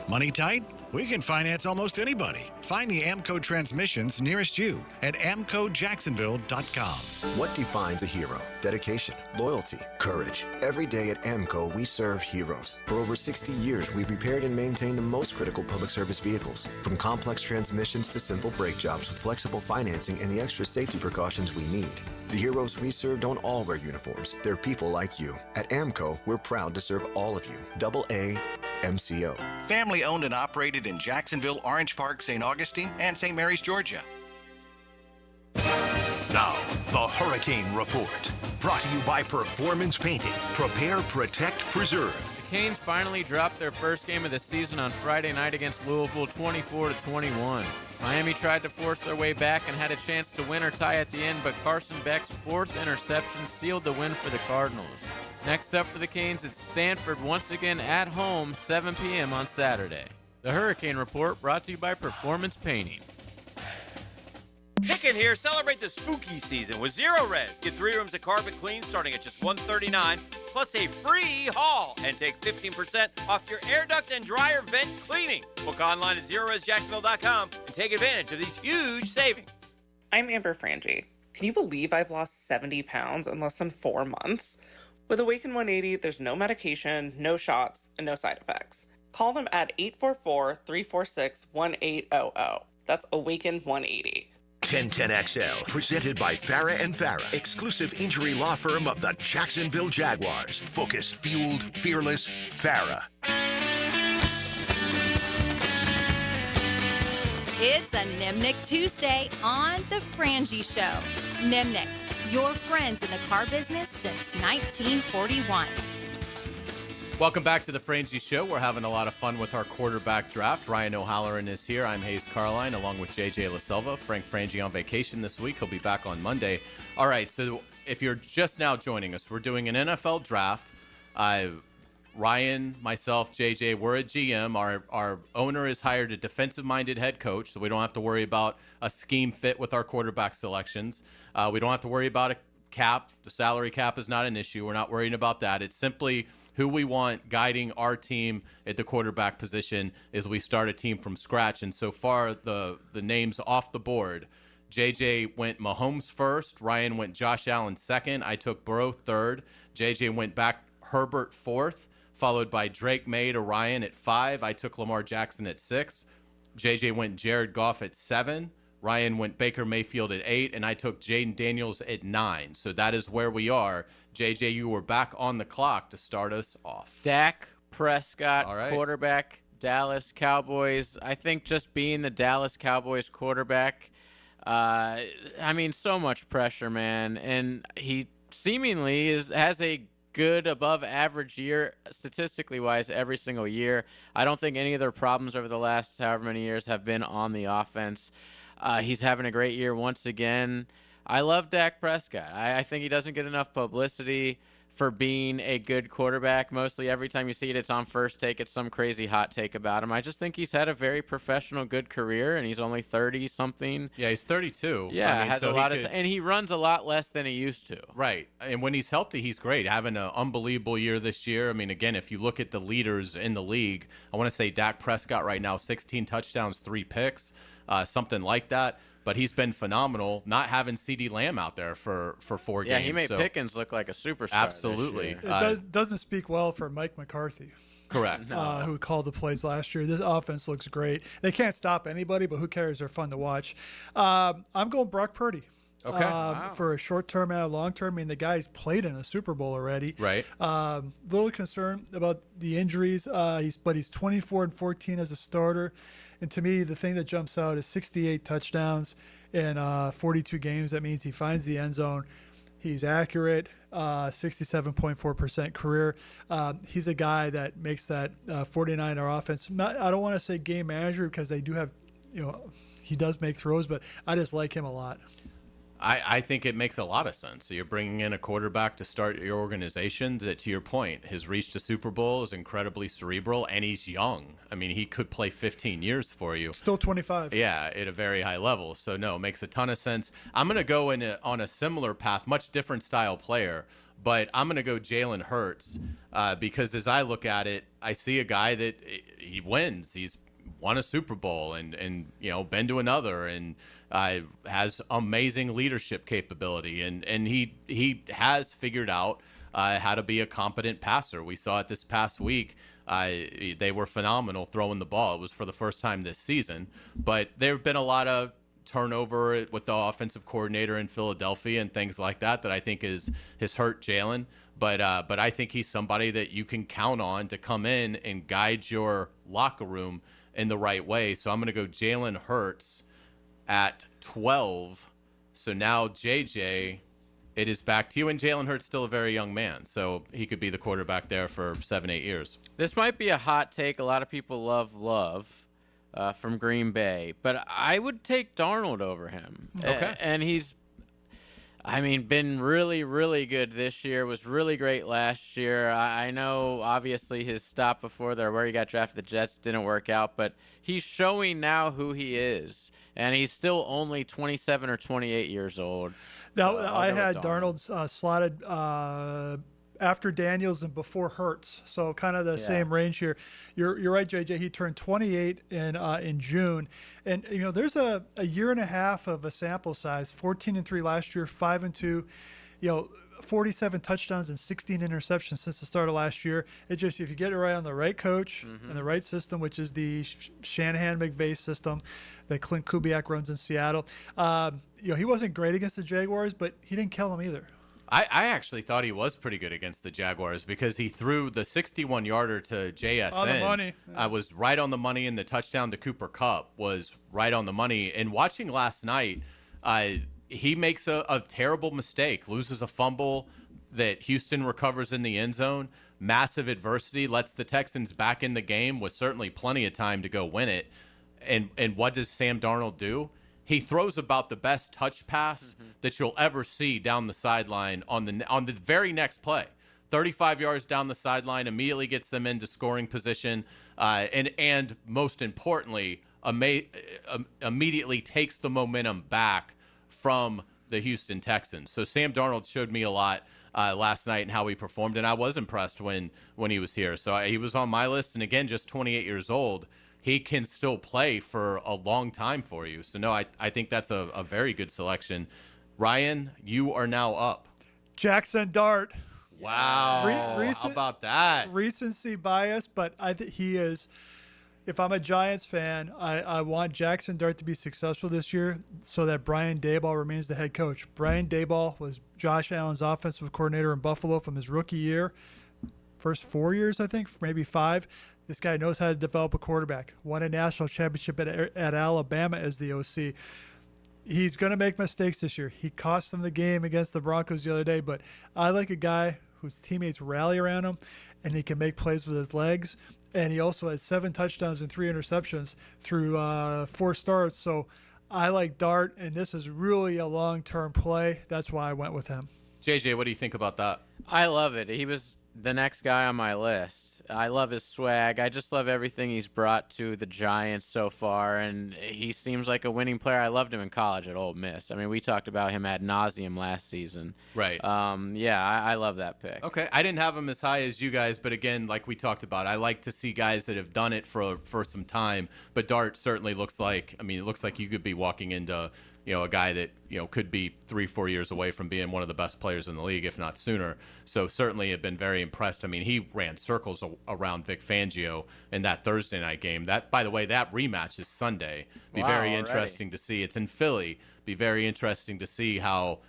Money tight? We can finance almost anybody. Find the AMCO transmissions nearest you at amcojacksonville.com. What defines a hero? Dedication, loyalty, courage. Every day at AMCO, we serve heroes. For over 60 years, we've repaired and maintained the most critical public service vehicles. From complex transmissions to simple brake jobs with flexible financing and the extra safety precautions we need. The heroes we serve don't all wear uniforms. They're people like you. At AMCO, we're proud to serve all of you. AA MCO. Family owned and operated in Jacksonville, Orange Park, St. Augustine, and St. Mary's, Georgia. Now, the Hurricane Report. Brought to you by Performance Painting. Prepare, protect, preserve. The Canes finally dropped their first game of the season on Friday night against Louisville 24-21. Miami tried to force their way back and had a chance to win or tie at the end, but Carson Beck's fourth interception sealed the win for the Cardinals. Next up for the Canes, it's Stanford once again at home, 7 p.m. on Saturday. The Hurricane Report brought to you by Performance Painting. Pickett here. Celebrate the spooky season with Zero Res. Get 3 rooms of carpet clean starting at just $139, plus a free haul, and take 15% off your air duct and dryer vent cleaning. Book online at ZeroResJacksonville.com and take advantage of these huge savings. I'm Amber Frangie. Can you believe I've lost 70 pounds in less than 4 months? With Awaken 180, there's no medication, no shots, and no side effects. Call them at 844-346-1800. That's Awaken 180. 1010XL, presented by Farah and Farah, exclusive injury law firm of the Jacksonville Jaguars. Focused, fueled, fearless, Farah. It's a Nimnick Tuesday on The Frangie Show. Nimnick, your friends in the car business since 1941. Welcome back to the Frangie Show. We're having a lot of fun with our quarterback draft. Ryan O'Halloran is here. I'm Hayes Carline, along with JJ LaSelva. Frank Frangie on vacation this week. He'll be back on Monday. All right, so if you're just now joining us, we're doing an NFL draft. Ryan, myself, JJ, we're a GM. Our owner has hired a defensive-minded head coach, so we don't have to worry about a scheme fit with our quarterback selections. We don't have to worry about a cap. The salary cap is not an issue. We're not worrying about that. It's simply who we want guiding our team at the quarterback position as we start a team from scratch. And so far, the names off the board, JJ went Mahomes first. Ryan went Josh Allen second. I took Burrow third. JJ went back Herbert fourth, followed by Drake May to Ryan at 5. I took Lamar Jackson at 6. JJ went Jared Goff at 7. Ryan went Baker Mayfield at 8, and I took Jaden Daniels at 9. So that is where we are. JJ, you were back on the clock to start us off. Dak Prescott, All right. quarterback, Dallas Cowboys. I think just being the Dallas Cowboys quarterback, so much pressure, man. And he seemingly has a good above average year statistically wise every single year. I don't think any of their problems over the last however many years have been on the offense. He's having a great year once again. I love Dak Prescott. I think he doesn't get enough publicity for being a good quarterback. Mostly every time you see it, it's on First Take. It's some crazy hot take about him. I just think he's had a very professional, good career, and he's only 30-something. Yeah, he's 32. Yeah, has a lot and he runs a lot less than he used to. Right. And when he's healthy, he's great. Having an unbelievable year this year. I mean, again, if you look at the leaders in the league, I want to say Dak Prescott right now, 16 touchdowns, 3 picks, something like that. But he's been phenomenal, not having CeeDee Lamb out there for 4 games. Yeah, he made Pickens look like a superstar. Absolutely. It doesn't speak well for Mike McCarthy. Correct. Who called the plays last year. This offense looks great. They can't stop anybody, but who cares? They're fun to watch. I'm going Brock Purdy. Okay. For a short term and a long term. I mean, the guy's played in a Super Bowl already. Right. Little concerned about the injuries. He's 24-14 as a starter. And to me, the thing that jumps out is 68 touchdowns in 42 games. That means he finds the end zone. He's accurate, 67.4% career. He's a guy that makes that 49er offense. I don't want to say game manager because they do have, he does make throws, but I just like him a lot. I think it makes a lot of sense. So you're bringing in a quarterback to start your organization that, to your point, his reach to Super Bowl is incredibly cerebral, and he's young. I mean, he could play 15 years for you. Still 25. Yeah, at a very high level. So, no, it makes a ton of sense. I'm going to go on a similar path, much different style player, but I'm going to go Jalen Hurts because as I look at it, I see a guy that he wins. He's won a Super Bowl and been to another and has amazing leadership capability and he has figured out how to be a competent passer. We saw it this past week. They were phenomenal throwing the ball. It was for the first time this season, but there have been a lot of turnover with the offensive coordinator in Philadelphia and things like that I think has hurt Jalen. But I think he's somebody that you can count on to come in and guide your locker room in the right way. So I'm going to go Jalen Hurts at 12. So now, JJ, it is back to you. And Jalen Hurts still a very young man, so he could be the quarterback there for 7-8 years. This might be a hot take. A lot of people love from Green Bay, but I would take Darnold over him. Okay. And he's been really, really good this year. Was really great last year. I know, obviously, his stop before there where he got drafted, the Jets, didn't work out, but he's showing now who he is, and he's still only 27 or 28 years old. Now, I had Darnold slotted after Daniels and before Hurts, so kind of the same range here. You're right, JJ. He turned 28 in June, and there's a year and a half of a sample size. 14-3 last year, 5-2. 47 touchdowns and 16 interceptions since the start of last year. It just, if you get it right on the right coach and the right system, which is the Shanahan-McVay system that Clint Kubiak runs in Seattle. He wasn't great against the Jaguars, but he didn't kill them either. I actually thought he was pretty good against the Jaguars because he threw the 61-yarder to JSN. On the money. I was right on the money, and the touchdown to Cooper Kupp was right on the money. And watching last night, he makes a terrible mistake, loses a fumble that Houston recovers in the end zone. Massive adversity, lets the Texans back in the game with certainly plenty of time to go win it. And what does Sam Darnold do? He throws about the best touch pass that you'll ever see down the sideline on the very next play. 35 yards down the sideline, immediately gets them into scoring position, and most importantly, immediately takes the momentum back from the Houston Texans. So Sam Darnold showed me a lot last night and how he performed, and I was impressed when he was here. So he was on my list, and again, just 28 years old. he can still play for a long time for you. So, no, I think that's a very good selection. Ryan, you are now up. Jackson Dart. Wow. How about that? Recency bias, but I think he is. If I'm a Giants fan, I want Jackson Dart to be successful this year so that Brian Daboll remains the head coach. Brian Daboll was Josh Allen's offensive coordinator in Buffalo from his rookie year. First 4 years, I think, maybe 5. This guy knows how to develop a quarterback. Won a national championship at Alabama as the OC. He's going to make mistakes this year. He cost them the game against the Broncos the other day, but I like a guy whose teammates rally around him, and he can make plays with his legs. And he also has 7 touchdowns and 3 interceptions through 4 starts. So I like Dart, and this is really a long-term play. That's why I went with him. JJ, what do you think about that? I love it. He was the next guy on my list. I love his swag. I just love everything he's brought to the Giants so far, and he seems like a winning player. I loved him in college at Ole Miss. I mean, we talked about him ad nauseum last season. Right. Yeah, I love that pick. Okay, I didn't have him as high as you guys, but again, like we talked about, I like to see guys that have done it for some time. But Dart certainly looks like, it looks like you could be walking into, a guy that, could be 3-4 years away from being one of the best players in the league, if not sooner. So certainly have been very impressed. I mean, he ran circles around Vic Fangio in that Thursday night game. That, by the way, that rematch is Sunday. Be very interesting to see. It's in Philly. Be very interesting to see how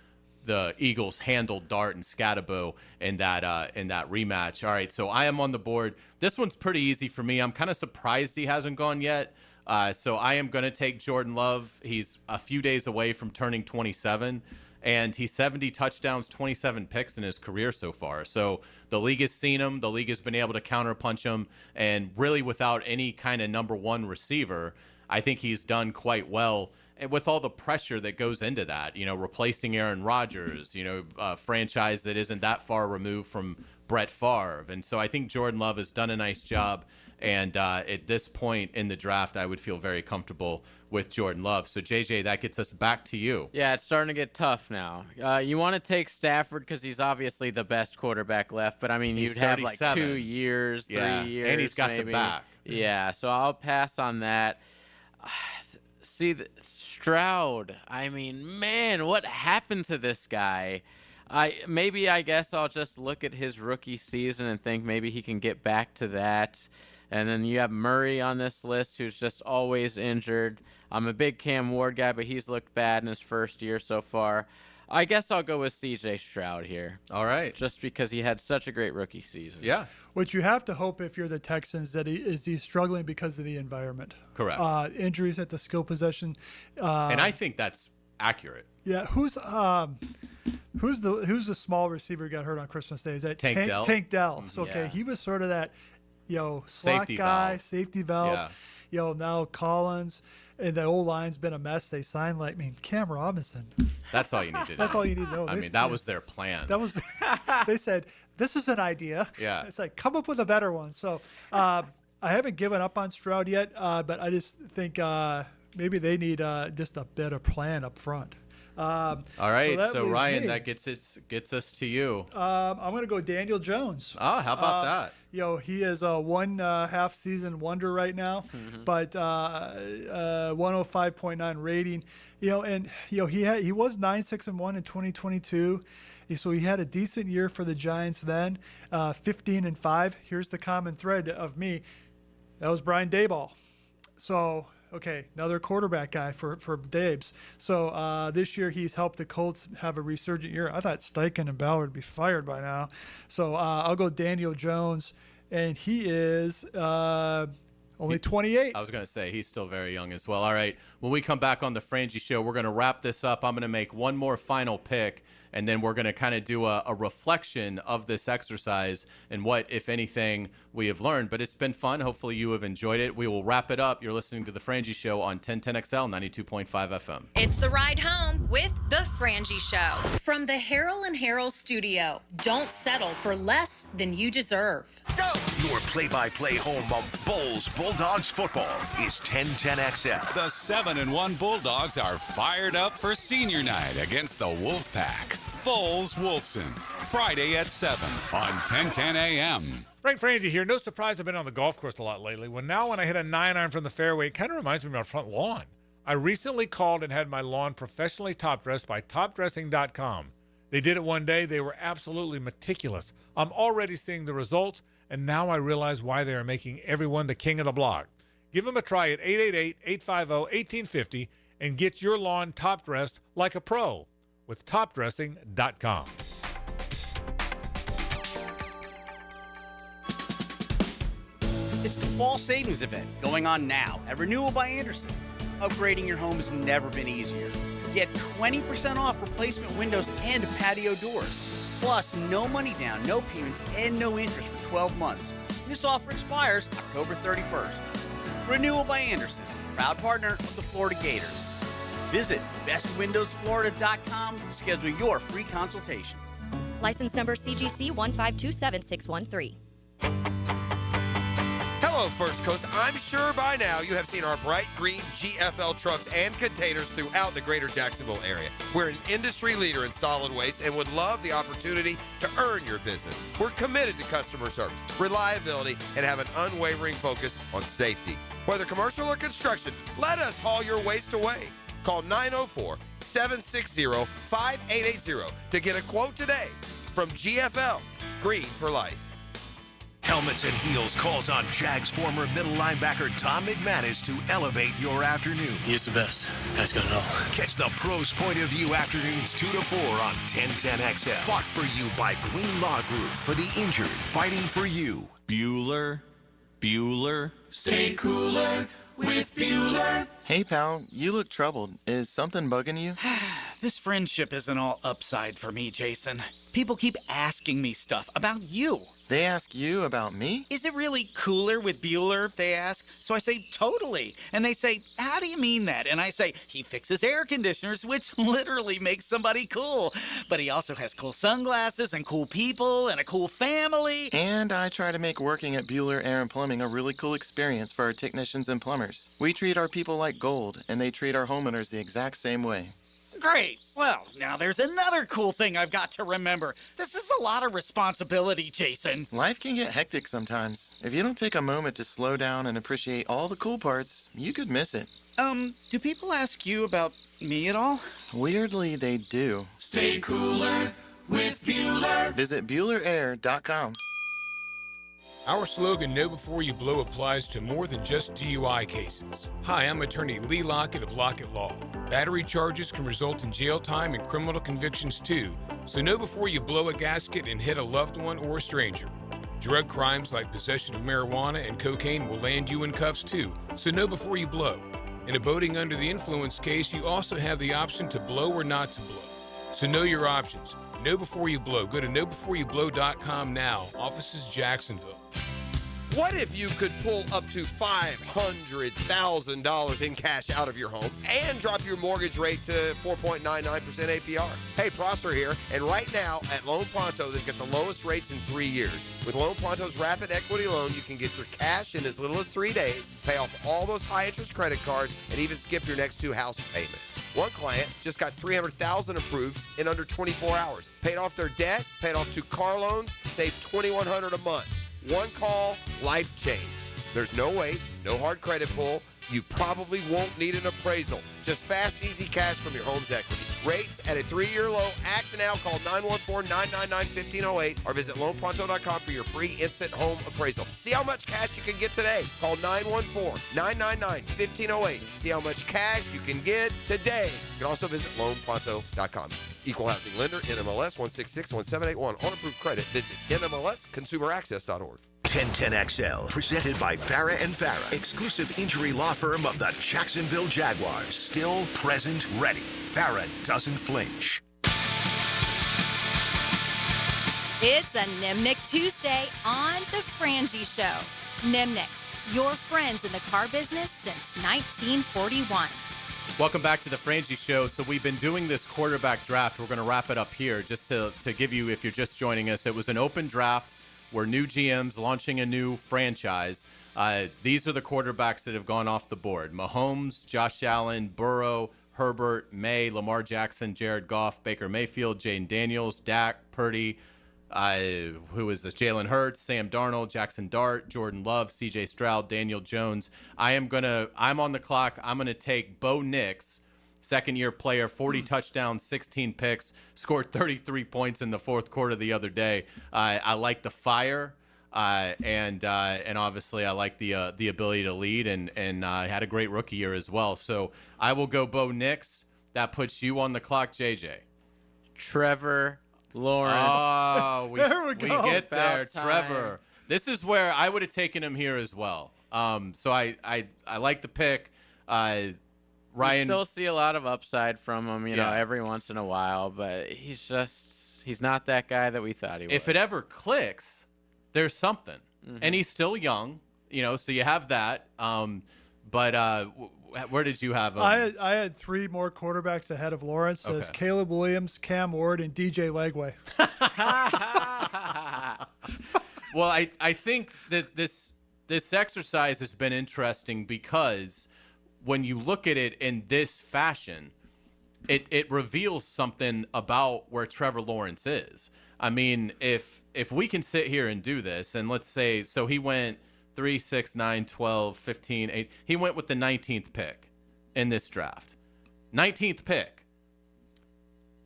the Eagles handled Dart and Scatabo in that rematch. All right, so I am on the board. This one's pretty easy for me. I'm kind of surprised he hasn't gone yet. So I am going to take Jordan Love. He's a few days away from turning 27, and he's 70 touchdowns, 27 picks in his career so far. So the league has seen him. The league has been able to counterpunch him, and really without any kind of number one receiver, I think he's done quite well. And with all the pressure that goes into that, replacing Aaron Rodgers, a franchise that isn't that far removed from Brett Favre. And so I think Jordan Love has done a nice job. And at this point in the draft, I would feel very comfortable with Jordan Love. So, JJ, that gets us back to you. Yeah, it's starting to get tough now. You want to take Stafford because he's obviously the best quarterback left. But, He's you'd have 37. 2 years, 3 years. And he's got maybe. the back. Yeah, so I'll pass on that. See, Stroud, man, what happened to this guy? I guess I'll just look at his rookie season and think maybe he can get back to that. And then you have Murray on this list, who's just always injured. I'm a big Cam Ward guy, but he's looked bad in his first year so far. I guess I'll go with C.J. Stroud here. All right. Just because he had such a great rookie season. Yeah. What you have to hope if you're the Texans that he's struggling because of the environment. Correct. Injuries at the skill position. And I think that's accurate. Yeah. Who's the small receiver who got hurt on Christmas Day? Is that Tank Dell? Tank Dell. So, okay, Yeah. He was sort of that, slot Safety guy, valve. safety valve. Now Collins and the old line's been a mess. They signed Cam Robinson. That's all you need to know. That's all you need to know. That was their plan. That was. They said this is an idea. Yeah. It's like come up with a better one. So I haven't given up on Stroud yet, but I just think maybe they need just a better plan up front. All right, so Ryan, me. that gets us to you. I'm going to go Daniel Jones. Oh, how about that? He is a one-half season wonder right now, but 105.9 rating. He was 9-6-1 in 2022, so he had a decent year for the Giants then. 15-5. Here's the common thread of me. That was Brian Daboll. So. Okay, another quarterback guy for Dabes. So this year he's helped the Colts have a resurgent year. I thought Steichen and Ballard would be fired by now. So I'll go Daniel Jones, and he is only 28. I was going to say he's still very young as well. All right, when we come back on the Frangie Show, we're going to wrap this up. I'm going to make one more final pick, and then we're going to kind of do a reflection of this exercise and what, if anything, we have learned. But it's been fun. Hopefully you have enjoyed it. We will wrap it up. You're listening to The Frangie Show on 1010XL 92.5 FM. It's the ride home with The Frangie Show. From the Harrell and Harrell studio, don't settle for less than you deserve. Your play-by-play home of Bulls Bulldogs football is 1010XL. The 7-1 Bulldogs are fired up for senior night against the Wolfpack. Bulls Wolfson. Friday at 7 on 1010 a.m. Frank Frangie here. No surprise I've been on the golf course a lot lately. When I hit a 9-iron from the fairway, it kind of reminds me of my front lawn. I recently called and had my lawn professionally top-dressed by topdressing.com. They did it one day. They were absolutely meticulous. I'm already seeing the results, and now I realize why they are making everyone the king of the block. Give them a try at 888-850-1850 and get your lawn top-dressed like a pro with topdressing.com. It's the fall savings event going on now at Renewal by Andersen. Upgrading your home has never been easier. Get 20% off replacement windows and patio doors. Plus, no money down, no payments, and no interest for 12 months. This offer expires October 31st. Renewal by Andersen, proud partner of the Florida Gators. Visit bestwindowsflorida.com to schedule your free consultation. License number CGC 1527613. Hello, First Coast. I'm sure by now you have seen our bright green GFL trucks and containers throughout the greater Jacksonville area. We're an industry leader in solid waste and would love the opportunity to earn your business. We're committed to customer service, reliability, and have an unwavering focus on safety. Whether commercial or construction, let us haul your waste away. Call 904-760-5880 to get a quote today. From GFL, Green for Life. Helmets and Heels calls on Jags former middle linebacker Tom McManus to elevate your afternoon. He's the best. Guys got it all. Catch the pros' point of view afternoons 2 to 4 on 1010XL. Fought for you by Green Law Group. For the injured, fighting for you. Bueller. Stay cooler with Bueller. Hey, pal, you look troubled. Is something bugging you? This friendship isn't all upside for me, Jason. People keep asking me stuff about you. They ask you about me? Is it really cooler with Bueller, they ask? So I say, totally. And they say, how do you mean that? And I say, he fixes air conditioners, which literally makes somebody cool. But he also has cool sunglasses and cool people and a cool family. And I try to make working at Bueller Air and Plumbing a really cool experience for our technicians and plumbers. We treat our people like gold, and they treat our homeowners the exact same way. Great. Well, now there's another cool thing I've got to remember. This is a lot of responsibility, Jason. Life can get hectic sometimes. If you don't take a moment to slow down and appreciate all the cool parts, you could miss it. Do people ask you about me at all? Weirdly, they do. Stay cooler with Bueller. Visit BuellerAir.com. Our slogan, Know Before You Blow, applies to more than just DUI cases. Hi, I'm attorney Lee Lockett of Lockett Law. Battery charges can result in jail time and criminal convictions too, so know before you blow a gasket and hit a loved one or a stranger. Drug crimes like possession of marijuana and cocaine will land you in cuffs too, so know before you blow. In a boating under the influence case, you also have the option to blow or not to blow. So know your options. Know before you blow. Go to knowbeforeyoublow.com now. Offices Jacksonville. What if you could pull up to $500,000 in cash out of your home and drop your mortgage rate to 4.99% APR? Hey, Prosper here, and right now at Loan Pronto, they've got the lowest rates in 3 years. With Loan Pronto's rapid equity loan, you can get your cash in as little as 3 days, pay off all those high-interest credit cards, and even skip your next 2 house payments. One client just got $300,000 approved in under 24 hours. Paid off their debt, paid off 2 car loans, saved $2,100 a month. One call, life change. There's no wait, no hard credit pull. You probably won't need an appraisal. Just fast, easy cash from your home's equity. Rates at a 3-year low. Act now. Call 914-999-1508 or visit loanpronto.com for your free instant home appraisal. See how much cash you can get today. Call 914-999-1508. See how much cash you can get today. You can also visit loanpronto.com. Equal housing lender, NMLS 16617881. On approved credit, visit NMLSconsumeraccess.org. 1010XL, presented by Farah and Farah, exclusive injury law firm of the Jacksonville Jaguars. Still, present, ready. Farah doesn't flinch. It's a Nimnick Tuesday on The Frangie Show. Nimnick, your friends in the car business since 1941. Welcome back to the Frangie Show. So we've been doing this quarterback draft. We're going to wrap it up here just to give you, if you're just joining us, it was an open draft. We're new GMs launching a new franchise. These are the quarterbacks that have gone off the board. Mahomes, Josh Allen, Burrow, Herbert, May, Lamar Jackson, Jared Goff, Baker Mayfield, Jane Daniels, Dak, Purdy, Who is this? Jalen Hurts, Sam Darnold, Jackson Dart, Jordan Love, C.J. Stroud, Daniel Jones. I'm on the clock. I'm gonna take Bo Nix, second-year player, 40 touchdowns, 16 picks, scored 33 points in the fourth quarter the other day. I like the fire, and obviously I like the ability to lead, and had a great rookie year as well. So I will go Bo Nix. That puts you on the clock, JJ. Trevor Lawrence. Oh, we get there, About time. Trevor. This is where I would have taken him here as well. So I like the pick. Ryan, You still see a lot of upside from him, you know, every once in a while, but he's not that guy that we thought he was. If it ever clicks, there's something. And he's still young, you know, so you have that. But where did you have him? I had 3 more quarterbacks ahead of Lawrence. There's Caleb Williams, Cam Ward, and DJ Legway. Well, I think that this exercise has been interesting because when you look at it in this fashion, it reveals something about where Trevor Lawrence is. I mean, if we can sit here and do this, and let's say, so he went 3, 6, 9, 12, 15, 8. He went with the 19th pick in this draft. 19th pick.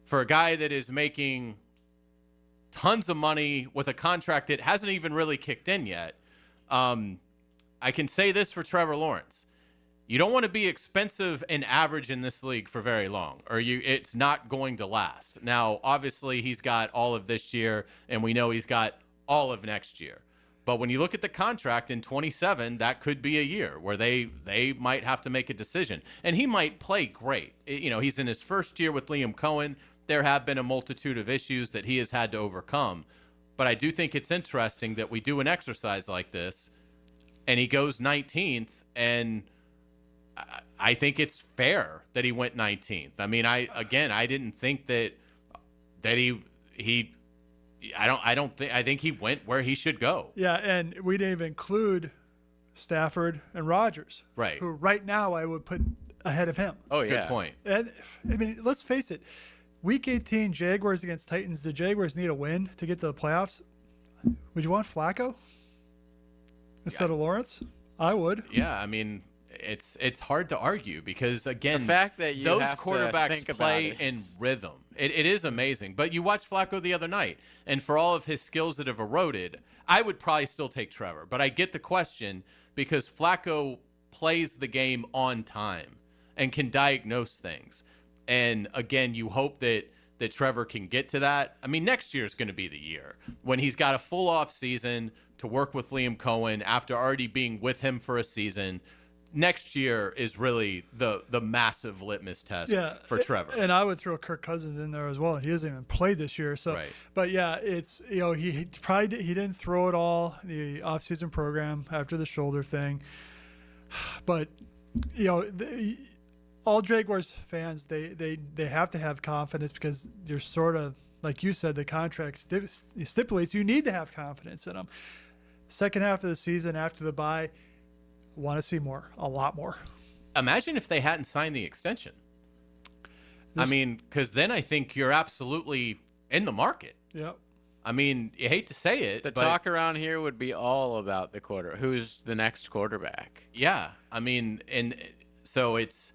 For a guy that is making tons of money with a contract that hasn't even really kicked in yet, I can say this for Trevor Lawrence. You don't want to be expensive and average in this league for very long, or it's not going to last. Now, obviously, he's got all of this year, and we know he's got all of next year. But when you look at the contract in 27, that could be a year where they might have to make a decision. And he might play great. You know, he's in his first year with Liam Cohen. There have been a multitude of issues that he has had to overcome. But I do think it's interesting that we do an exercise like this, and he goes 19th, and I think it's fair that he went 19th. I mean, I didn't think that he I think he went where he should go. Yeah, and we didn't even include Stafford and Rodgers. Right. Who right now I would put ahead of him. Oh, yeah. Good point. And I mean, let's face it. Week 18, Jaguars against Titans. The Jaguars need a win to get to the playoffs. Would you want Flacco instead of Lawrence? I would. Yeah, I mean, it's hard to argue because, again, The fact that you those have to quarterbacks think about play it. in rhythm. It is amazing. But you watched Flacco the other night, and for all of his skills that have eroded, I would probably still take Trevor. But I get the question because Flacco plays the game on time and can diagnose things. And, again, you hope that Trevor can get to that. I mean, next year is going to be the year when he's got a full off season to work with Liam Cohen after already being with him for a season. Next year is really the massive litmus test for Trevor. And I would throw Kirk Cousins in there as well. He hasn't even played this year. So, But yeah, it's, you know, he didn't throw it all the offseason program after the shoulder thing. But, you know, all Jaguars fans, they have to have confidence because you're sort of, like you said, the contract stipulates you need to have confidence in them. Second half of the season after the bye, want to see more, a lot more. Imagine if they hadn't signed the extension. I mean, because then I think you're absolutely in the market. Yep. I mean, you hate to say it, The but talk around here would be all about the who's the next quarterback. yeah, I mean, and so it's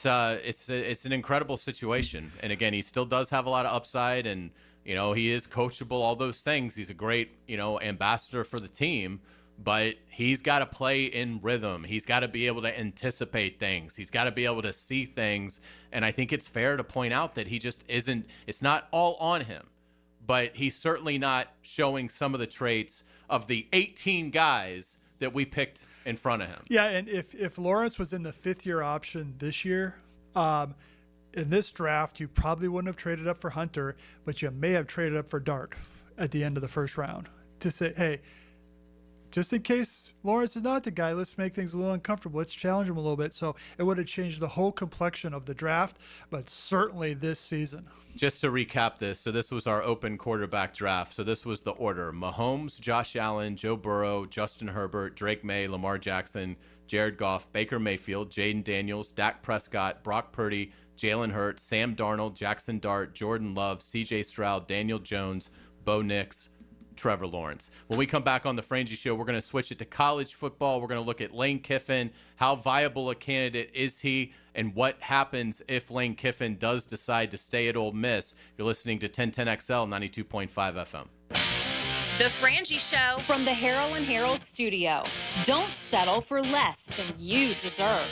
an incredible situation. And again, he still does have a lot of upside, and you know, he is coachable, all those things. He's a great, you know, ambassador for the team. But he's got to play in rhythm. He's got to be able to anticipate things. He's got to be able to see things. And I think it's fair to point out that he just isn't – it's not all on him. But he's certainly not showing some of the traits of the 18 guys that we picked in front of him. Yeah, and if Lawrence was in the fifth-year option this year, in this draft, you probably wouldn't have traded up for Hunter, but you may have traded up for Dart at the end of the first round to say, hey – just in case Lawrence is not the guy, let's make things a little uncomfortable. Let's challenge him a little bit. So it would have changed the whole complexion of the draft, but certainly this season. Just to recap this, so this was our open quarterback draft. So this was the order: Mahomes, Josh Allen, Joe Burrow, Justin Herbert, Drake May, Lamar Jackson, Jared Goff, Baker Mayfield, Jaden Daniels, Dak Prescott, Brock Purdy, Jalen Hurts, Sam Darnold, Jackson Dart, Jordan Love, C.J. Stroud, Daniel Jones, Bo Nix, Trevor Lawrence. When we come back on the Frangie Show, we're going to switch it to college football. We're going to look at Lane Kiffin. How viable a candidate is he? And what happens if Lane Kiffin does decide to stay at Ole Miss? You're listening to 1010XL 92.5 FM. The Frangie Show from the Harold and Harold studio. Don't settle for less than you deserve.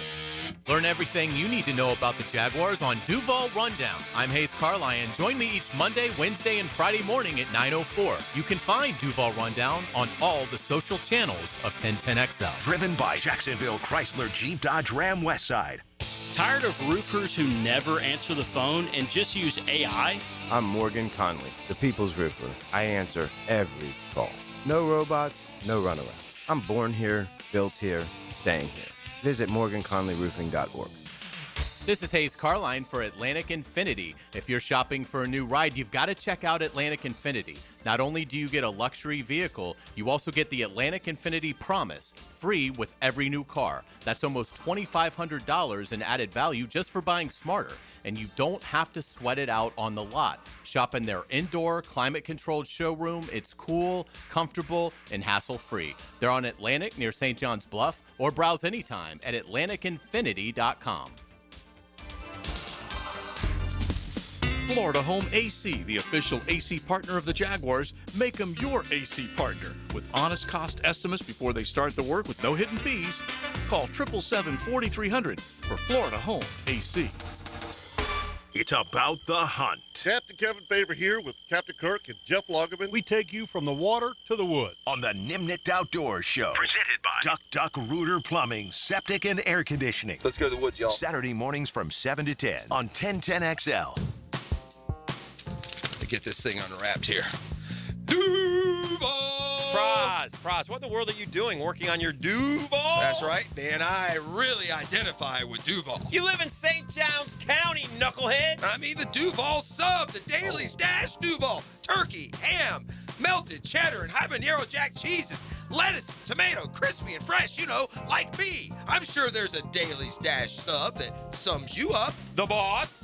Learn everything you need to know about the Jaguars on Duval Rundown. I'm Hayes Carlyon. Join me each Monday, Wednesday, and Friday morning at 9:04. You can find Duval Rundown on all the social channels of 1010XL. Driven by Jacksonville Chrysler Jeep Dodge Ram Westside. Tired of roofers who never answer the phone and just use AI? I'm Morgan Conley, the People's Roofer. I answer every call. No robots, no runaround. I'm born here, built here, staying here. Visit morganconleyroofing.org. This is Hayes Carline for Atlantic Infinity. If you're shopping for a new ride, you've got to check out Atlantic Infinity. Not only do you get a luxury vehicle, you also get the Atlantic Infinity Promise, free with every new car. That's almost $2,500 in added value just for buying smarter. And you don't have to sweat it out on the lot. Shop in their indoor, climate-controlled showroom. It's cool, comfortable, and hassle-free. They're on Atlantic near St. John's Bluff, or browse anytime at atlanticinfinity.com. Florida Home AC, the official AC partner of the Jaguars. Make them your AC partner with honest cost estimates before they start the work with no hidden fees. Call 777-4300 for Florida Home AC. It's about the hunt. Captain Kevin Favor here with Captain Kirk and Jeff Lagerman. We take you from the water to the woods. On the Nimnicht Outdoors Show. Presented by Duck Rooter Plumbing, Septic and Air Conditioning. Let's go to the woods, y'all. Saturday mornings from 7 to 10 on 1010XL. To get this thing unwrapped here. Praz, what in the world are you doing working on your Duval? That's right, man. I really identify with Duval. You live in St. John's County, knucklehead. I mean the Duval sub, the Daily Stash Duval. Turkey, ham, melted cheddar, and habanero jack cheeses. Lettuce, tomato, crispy and fresh, you know, like me. I'm sure there's a Daily Stash sub that sums you up. The boss.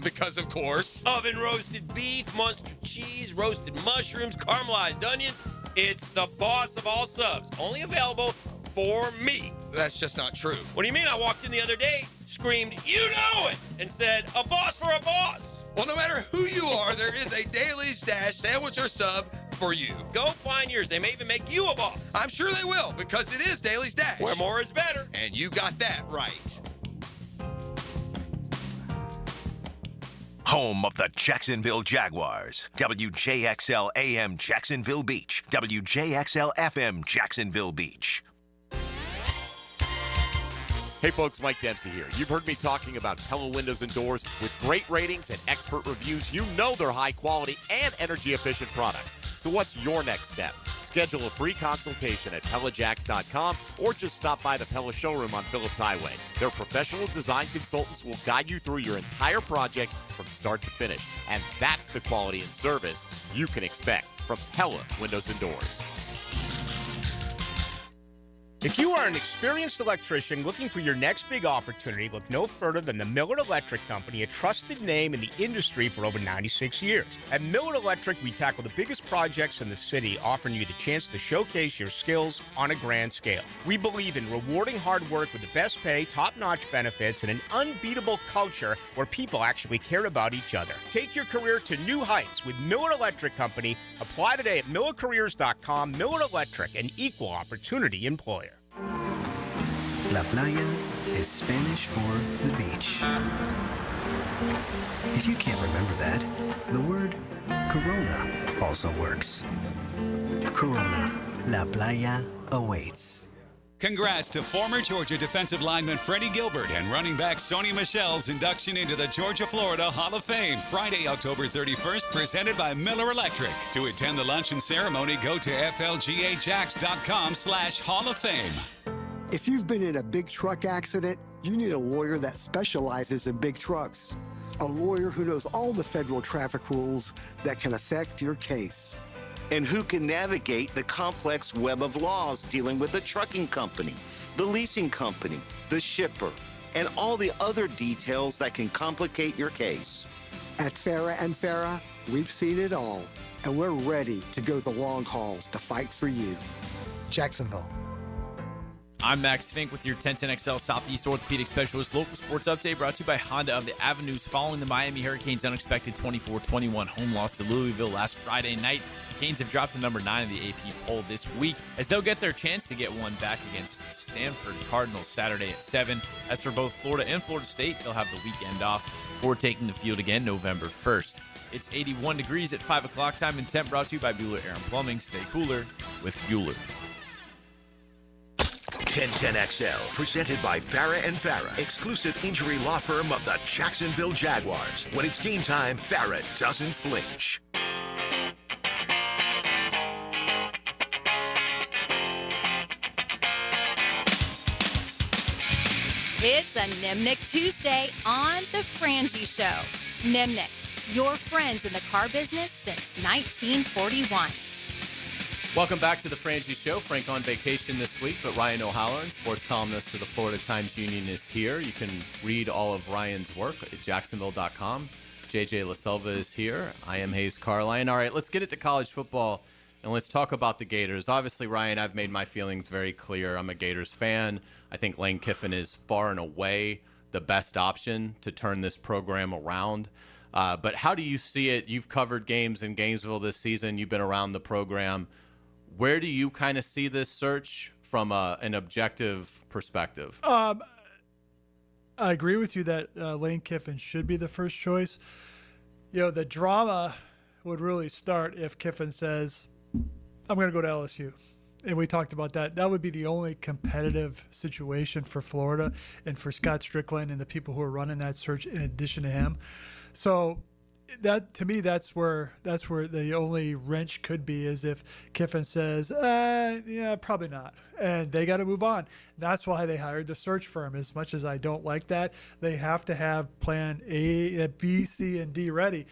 Because, of course. Oven roasted beef, Munster cheese, roasted mushrooms, caramelized onions. It's the boss of all subs. Only available for me. That's just not true. What do you mean? I walked in the other day, screamed, "You know it!" and said, "A boss for a boss." Well, no matter who you are, there is a Daily Stash sandwich or sub for you. Go find yours. They may even make you a boss. I'm sure they will, because it is Daily Stash. Where more is better. And you got that right. Home of the Jacksonville Jaguars. WJXL AM Jacksonville Beach. WJXL FM Jacksonville Beach. Hey folks, Mike Dempsey here. You've heard me talking about Pella Windows and Doors. With great ratings and expert reviews, you know they're high quality and energy efficient products. So what's your next step? Schedule a free consultation at PellaJacks.com or just stop by the Pella showroom on Phillips Highway. Their professional design consultants will guide you through your entire project from start to finish. And that's the quality and service you can expect from Pella Windows and Doors. If you are an experienced electrician looking for your next big opportunity, look no further than the Miller Electric Company, a trusted name in the industry for over 96 years. At Miller Electric, we tackle the biggest projects in the city, offering you the chance to showcase your skills on a grand scale. We believe in rewarding hard work with the best pay, top-notch benefits, and an unbeatable culture where people actually care about each other. Take your career to new heights with Miller Electric Company. Apply today at millercareers.com. Miller Electric, an equal opportunity employer. La playa is Spanish for the beach. If you can't remember that, the word Corona also works. Corona, La playa awaits. Congrats to former Georgia defensive lineman Freddie Gilbert and running back Sony Michel's induction into the Georgia-Florida Hall of Fame, Friday, October 31st, presented by Miller Electric. To attend the luncheon ceremony, go to flgajax.com/Hall of Fame. If you've been in a big truck accident, you need a lawyer that specializes in big trucks. A lawyer who knows all the federal traffic rules that can affect your case. And who can navigate the complex web of laws dealing with the trucking company, the leasing company, the shipper, and all the other details that can complicate your case. At Farah and Farah, we've seen it all, and we're ready to go the long haul to fight for you. Jacksonville. I'm Max Fink with your 1010XL Southeast Orthopedic Specialist local sports update brought to you by Honda of the Avenues. Following the Miami Hurricanes' unexpected 24-21 home loss to Louisville last Friday night, the Canes have dropped to number 9 in the AP poll this week as they'll get their chance to get one back against the Stanford Cardinals Saturday at 7. As for both Florida and Florida State, they'll have the weekend off before taking the field again November 1st. It's 81 degrees at 5 o'clock time and temp brought to you by Bueller Air and Plumbing. Stay cooler with Bueller. 1010XL, presented by Farah and Farah, exclusive injury law firm of the Jacksonville Jaguars. When it's game time, Farah doesn't flinch. It's a Nimnick Tuesday on The Frangie Show. Nimnick, your friends in the car business since 1941. Welcome back to the Frangie Show. Frank on vacation this week, but Ryan O'Halloran, sports columnist for the Florida Times-Union, is here. You can read all of Ryan's work at jacksonville.com. JJ LaSelva is here. I am Hayes Carline. All right, let's get it to college football, and let's talk about the Gators. Obviously, Ryan, I've made my feelings very clear. I'm a Gators fan. I think Lane Kiffin is far and away the best option to turn this program around. But how do you see it? You've covered games in Gainesville this season. You've been around the program. Where do you kind of see this search from an objective perspective? I agree with you that Lane Kiffin should be the first choice. You know, the drama would really start if Kiffin says, I'm going to go to LSU. And we talked about that. That would be the only competitive situation for Florida and for Scott Strickland and the people who are running that search in addition to him. So that, to me, that's where the only wrench could be, is if Kiffin says, yeah, probably not, and they got to move on. That's why they hired the search firm. As much as I don't like that, they have to have plan A, B, C, and D ready.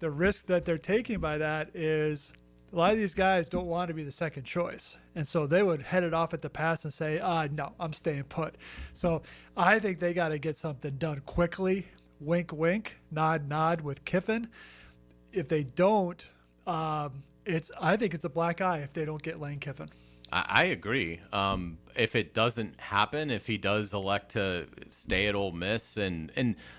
The risk that they're taking by that is a lot of these guys don't want to be the second choice, and so they would head it off at the pass and say, no, I'm staying put. So I think they got to get something done quickly. Wink, wink, nod, nod with Kiffin. If they don't, I think it's a black eye if they don't get Lane Kiffin. I agree. If it doesn't happen, if he does elect to stay at Ole Miss, and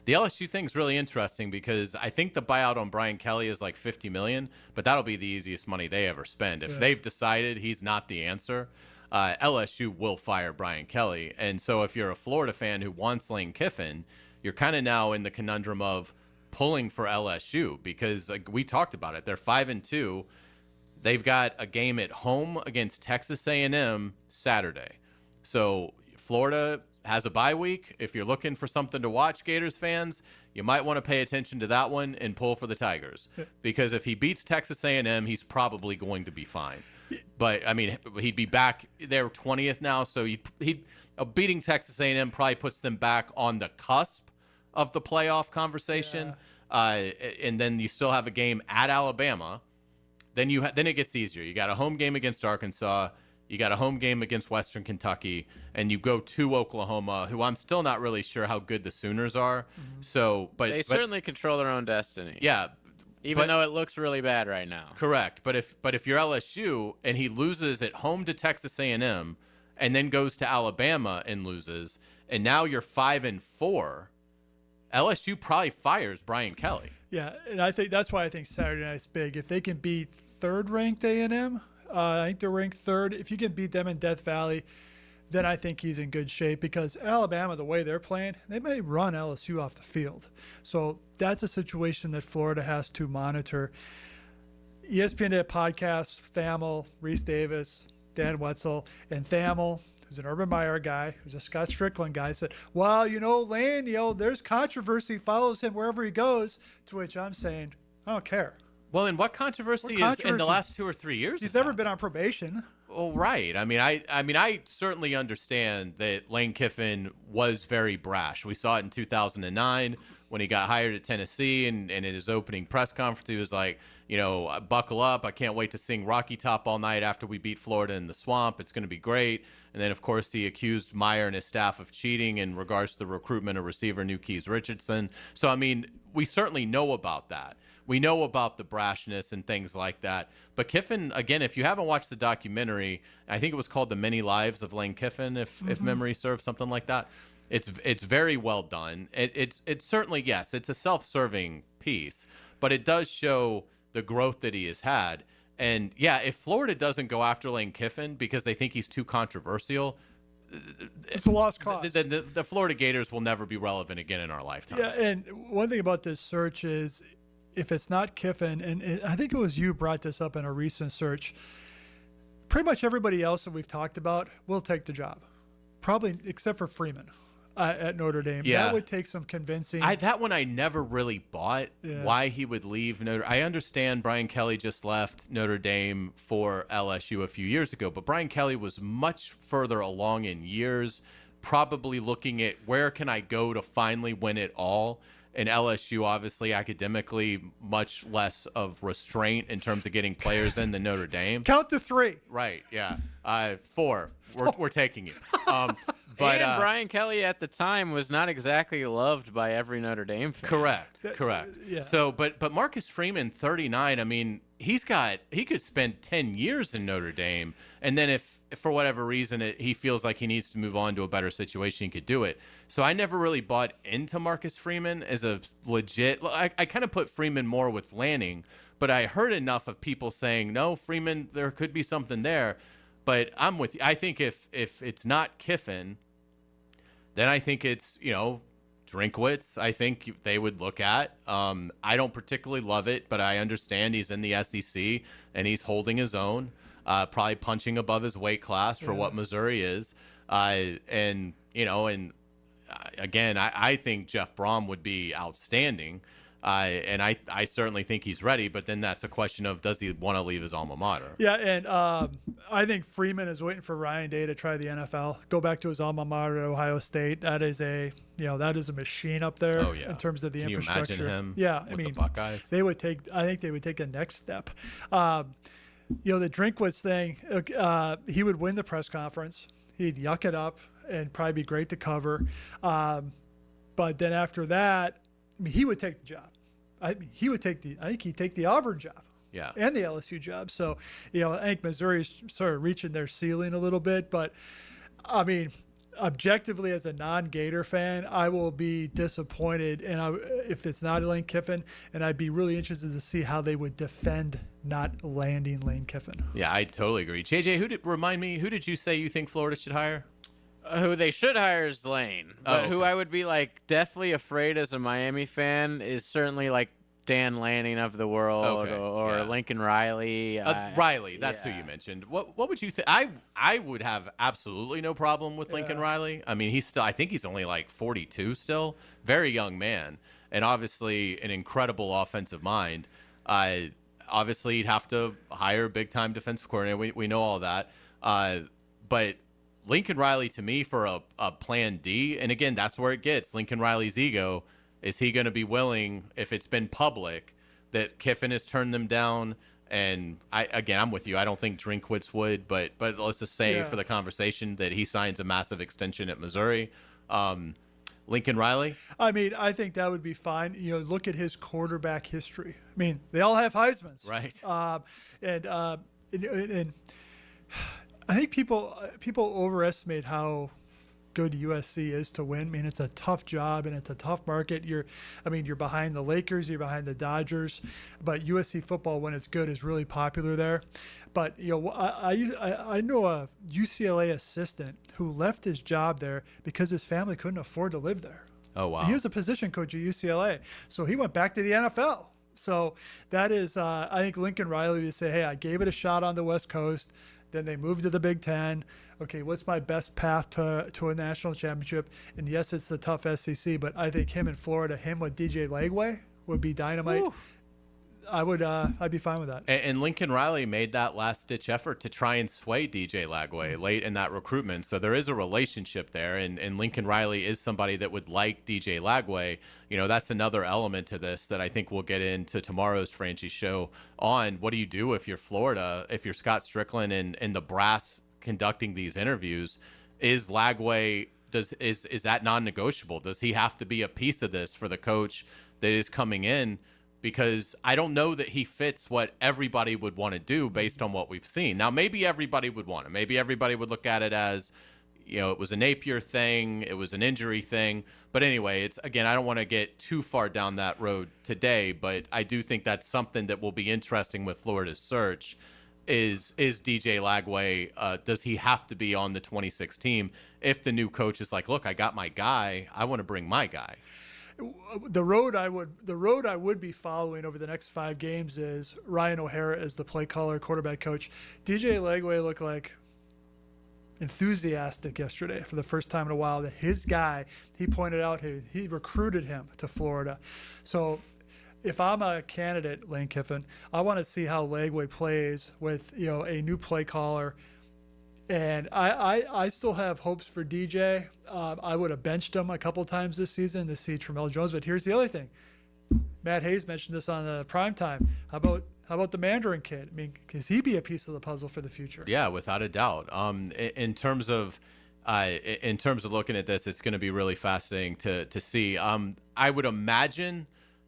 the LSU thing's really interesting because I think the buyout on Brian Kelly is like $50 million, but that'll be the easiest money they ever spend. If they've decided he's not the answer, LSU will fire Brian Kelly. And so if you're a Florida fan who wants Lane Kiffin, you're kind of now in the conundrum of pulling for LSU because, like we talked about it, they're 5-2. They've got a game at home against Texas A&M Saturday. So Florida has a bye week. If you're looking for something to watch, Gators fans, you might want to pay attention to that one and pull for the Tigers. Because if he beats Texas A&M, he's probably going to be fine. But, I mean, he'd be back. They're 20th now, so beating Texas A&M probably puts them back on the cusp of the playoff conversation. Yeah. And then you still have a game at Alabama. Then then it gets easier. You got a home game against Arkansas. You got a home game against Western Kentucky, and you go to Oklahoma, who I'm still not really sure how good the Sooners are. Mm-hmm. So, they certainly control their own destiny. Yeah, even though it looks really bad right now. Correct. But if you're LSU and he loses at home to Texas A&M, and then goes to Alabama and loses, and now you're 5-4. LSU probably fires Brian Kelly. Yeah, and I think that's why I think Saturday night's big. If they can beat third-ranked A&M, I think they're ranked third. If you can beat them in Death Valley, then I think he's in good shape because Alabama, the way they're playing, they may run LSU off the field. So that's a situation that Florida has to monitor. ESPN did a podcast, Thamel, Reese Davis, Dan Wetzel, and Thamel, who's an Urban Meyer guy, who's a Scott Strickland guy, said, well, Lane, there's controversy, follows him wherever he goes, to which I'm saying, I don't care. Well, and what controversy is in the last 2 or 3 years? He's never been on probation. Well, right. I mean, I certainly understand that Lane Kiffin was very brash. We saw it in 2009 when he got hired at Tennessee and in his opening press conference, he was like, buckle up. I can't wait to sing Rocky Top all night after we beat Florida in the swamp. It's going to be great. And then, of course, he accused Meyer and his staff of cheating in regards to the recruitment of receiver New Keys Richardson. So, I mean, we certainly know about that. We know about the brashness and things like that. But Kiffin, again, if you haven't watched the documentary, I think it was called The Many Lives of Lane Kiffin, if memory serves, something like that. It's very well done. It's certainly, yes, it's a self-serving piece, but it does show the growth that he has had. And, yeah, if Florida doesn't go after Lane Kiffin because they think he's too controversial, it's a lost cause. The Florida Gators will never be relevant again in our lifetime. Yeah, and one thing about this search is if it's not Kiffin, and I think it was you brought this up in a recent search, pretty much everybody else that we've talked about will take the job, probably except for Freeman at Notre Dame. Yeah. That would take some convincing. That one I never really bought, why he would leave Notre. I understand Brian Kelly just left Notre Dame for LSU a few years ago, but Brian Kelly was much further along in years, probably looking at where can I go to finally win it all. And LSU, obviously, academically, much less of restraint in terms of getting players in than Notre Dame. Count to 3. Right, yeah. 4. We're taking you. But Brian Kelly at the time was not exactly loved by every Notre Dame fan. Correct. Yeah. So, but Marcus Freeman, 39. I mean, he could spend 10 years in Notre Dame, and then if for whatever reason he feels like he needs to move on to a better situation, he could do it. So I never really bought into Marcus Freeman as a legit. I kind of put Freeman more with Lanning, but I heard enough of people saying no, Freeman, there could be something there. But I'm with you. I think if it's not Kiffin, then I think it's, Drinkwitz, I think they would look at. I don't particularly love it, but I understand he's in the SEC and he's holding his own, probably punching above his weight class for what Missouri is. Again, I think Jeff Brom would be outstanding. And I certainly think he's ready, but then that's a question of does he want to leave his alma mater? Yeah, and I think Freeman is waiting for Ryan Day to try the NFL, go back to his alma mater, Ohio State. That is a machine up there in terms of the infrastructure. Can you imagine him? Yeah, with the Buckeyes? I think they would take a next step. The Drinkwitz thing, he would win the press conference. He'd yuck it up and probably be great to cover. But then after that, he would take the job. I think he'd take the Auburn job. Yeah. And the LSU job. So, I think Missouri's sort of reaching their ceiling a little bit. But, I mean, objectively, as a non-Gator fan, I will be disappointed if it's not Lane Kiffin. And I'd be really interested to see how they would defend not landing Lane Kiffin. Yeah, I totally agree. JJ, who did you say you think Florida should hire? Who they should hire is Lane, but who I would be deathly afraid as a Miami fan is certainly Dan Lanning of the world or Lincoln Riley. Riley, that's who you mentioned. What would you think? I would have absolutely no problem with Lincoln Riley. I mean, I think he's only 42 still, very young man, and obviously an incredible offensive mind. Obviously, he'd have to hire a big-time defensive coordinator. We know all that, but Lincoln Riley, to me, for a plan D, and again, that's where it gets. Lincoln Riley's ego. Is he going to be willing, if it's been public, that Kiffin has turned them down? And I'm with you. I don't think Drinkwitz would, but let's just say for the conversation that he signs a massive extension at Missouri. Lincoln Riley? I mean, I think that would be fine. Look at his quarterback history. I mean, they all have Heismans. Right. And I think people overestimate how good USC is to win. I mean, it's a tough job and it's a tough market. You're behind the Lakers, you're behind the Dodgers, but USC football, when it's good, is really popular there. But I know a UCLA assistant who left his job there because his family couldn't afford to live there. Oh wow! He was a position coach at UCLA, so he went back to the NFL. So that is, I think Lincoln Riley would say, "Hey, I gave it a shot on the West Coast." Then they moved to the Big Ten. Okay, what's my best path to a national championship? And yes, it's the tough SEC, but I think him in Florida, him with DJ Lagway would be dynamite. I'd be fine with that. And Lincoln Riley made that last-ditch effort to try and sway DJ Lagway late in that recruitment. So there is a relationship there, and Lincoln Riley is somebody that would like DJ Lagway. You know, that's another element to this that I think we'll get into tomorrow's Frangie show on. What do you do if you're Florida, if you're Scott Strickland and the brass conducting these interviews? Is Lagway, is that non-negotiable? Does he have to be a piece of this for the coach that is coming in? Because I don't know that he fits what everybody would want to do based on what we've seen. Now, maybe everybody would want it. Maybe everybody would look at it as, you know, it was a Napier thing, it was an injury thing. But anyway, it's, again, I don't want to get too far down that road today, but I do think that's something that will be interesting with Florida's search is DJ Lagway, does he have to be on the 26 team if the new coach is like, look, I got my guy, I want to bring my guy. The road I would be following over the next 5 games is Ryan O'Hara as the play caller, quarterback coach. DJ Lagway looked like enthusiastic yesterday for the first time in a while that his guy, he pointed out, he recruited him to Florida. So if I'm a candidate, Lane Kiffin, I want to see how Lagway plays with, you know, a new play caller. And I still have hopes for DJ. I would have benched him a couple times this season to see Tramel Jones. But here's the other thing. Matt Hayes mentioned this on the primetime. How about the Mandarin kid? I mean, could he be a piece of the puzzle for the future? Yeah, without a doubt. In terms of looking at this, it's going to be really fascinating to see. I would imagine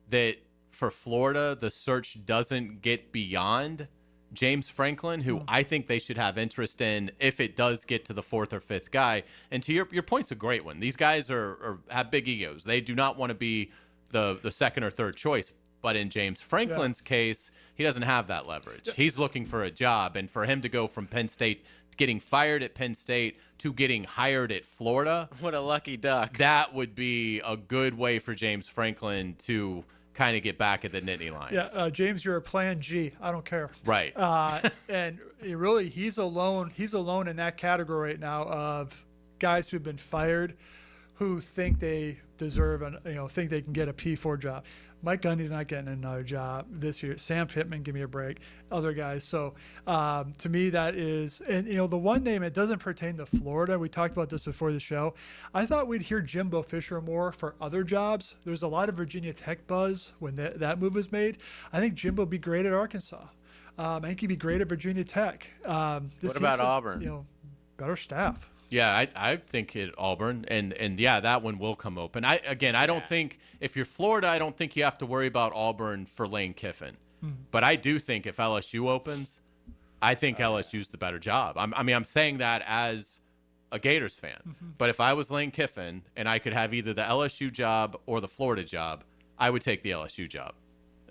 that for Florida, the search doesn't get beyond James Franklin, who I think they should have interest in if it does get to the 4th or 5th guy. And to your point's a great one. These guys have big egos. They do not want to be the 2nd or 3rd choice. But in James Franklin's case, he doesn't have that leverage. He's looking for a job. And for him to go from Penn State, getting fired at Penn State, to getting hired at Florida. What a lucky duck. That would be a good way for James Franklin to kind of get back at the Nittany Lions. Yeah, James, you're a plan G. I don't care. Right. And really, he's alone. He's alone in that category right now of guys who've been fired, who think they deserve think they can get a P4 job. Mike Gundy's not getting another job this year. Sam Pittman, give me a break. Other guys. So to me, that is, and the one name, it doesn't pertain to Florida. We talked about this before the show. I thought we'd hear Jimbo Fisher more for other jobs. There's a lot of Virginia Tech buzz when that move was made. I think Jimbo would be great at Arkansas. I think he'd be great at Virginia Tech. What about Auburn? Better staff. Yeah, I think at Auburn, and yeah, that one will come open. I don't think, if you're Florida, I don't think you have to worry about Auburn for Lane Kiffin. But I do think if LSU opens, I think LSU's the better job. I'm saying that as a Gators fan. But if I was Lane Kiffin and I could have either the LSU job or the Florida job, I would take the LSU job.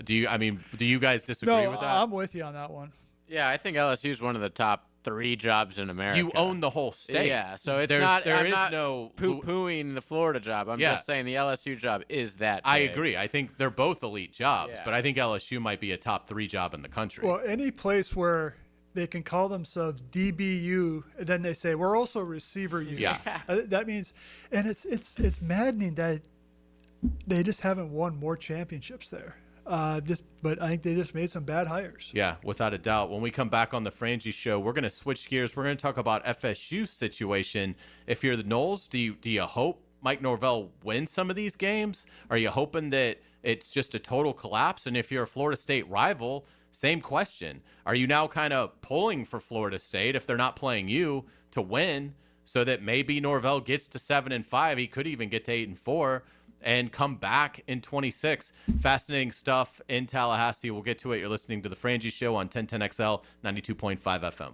Do you guys disagree with that? No, I'm with you on that one. Yeah, I think LSU's one of the top 3 jobs in America. You own the whole state. Yeah, so it's I'm not no poo-pooing the Florida job. I'm just saying the LSU job is that big. I agree. I think they're both elite jobs, but I think LSU might be a top 3 job in the country. Well, any place where they can call themselves DBU, and then they say we're also receiver U. Yeah, that means, and it's maddening that they just haven't won more championships there. But I think they just made some bad hires. Yeah, without a doubt. When we come back on the Frangie show, we're going to switch gears. We're going to talk about FSU's situation. If you're the Noles, do you hope Mike Norvell wins some of these games? Are you hoping that it's just a total collapse? And if you're a Florida State rival, same question. Are you now kind of pulling for Florida State if they're not playing you to win, so that maybe Norvell gets to 7-5? He could even get to 8-4. And come back in 26. Fascinating stuff in Tallahassee. We'll get to it. You're listening to The Frangie Show on 1010XL, 92.5 FM.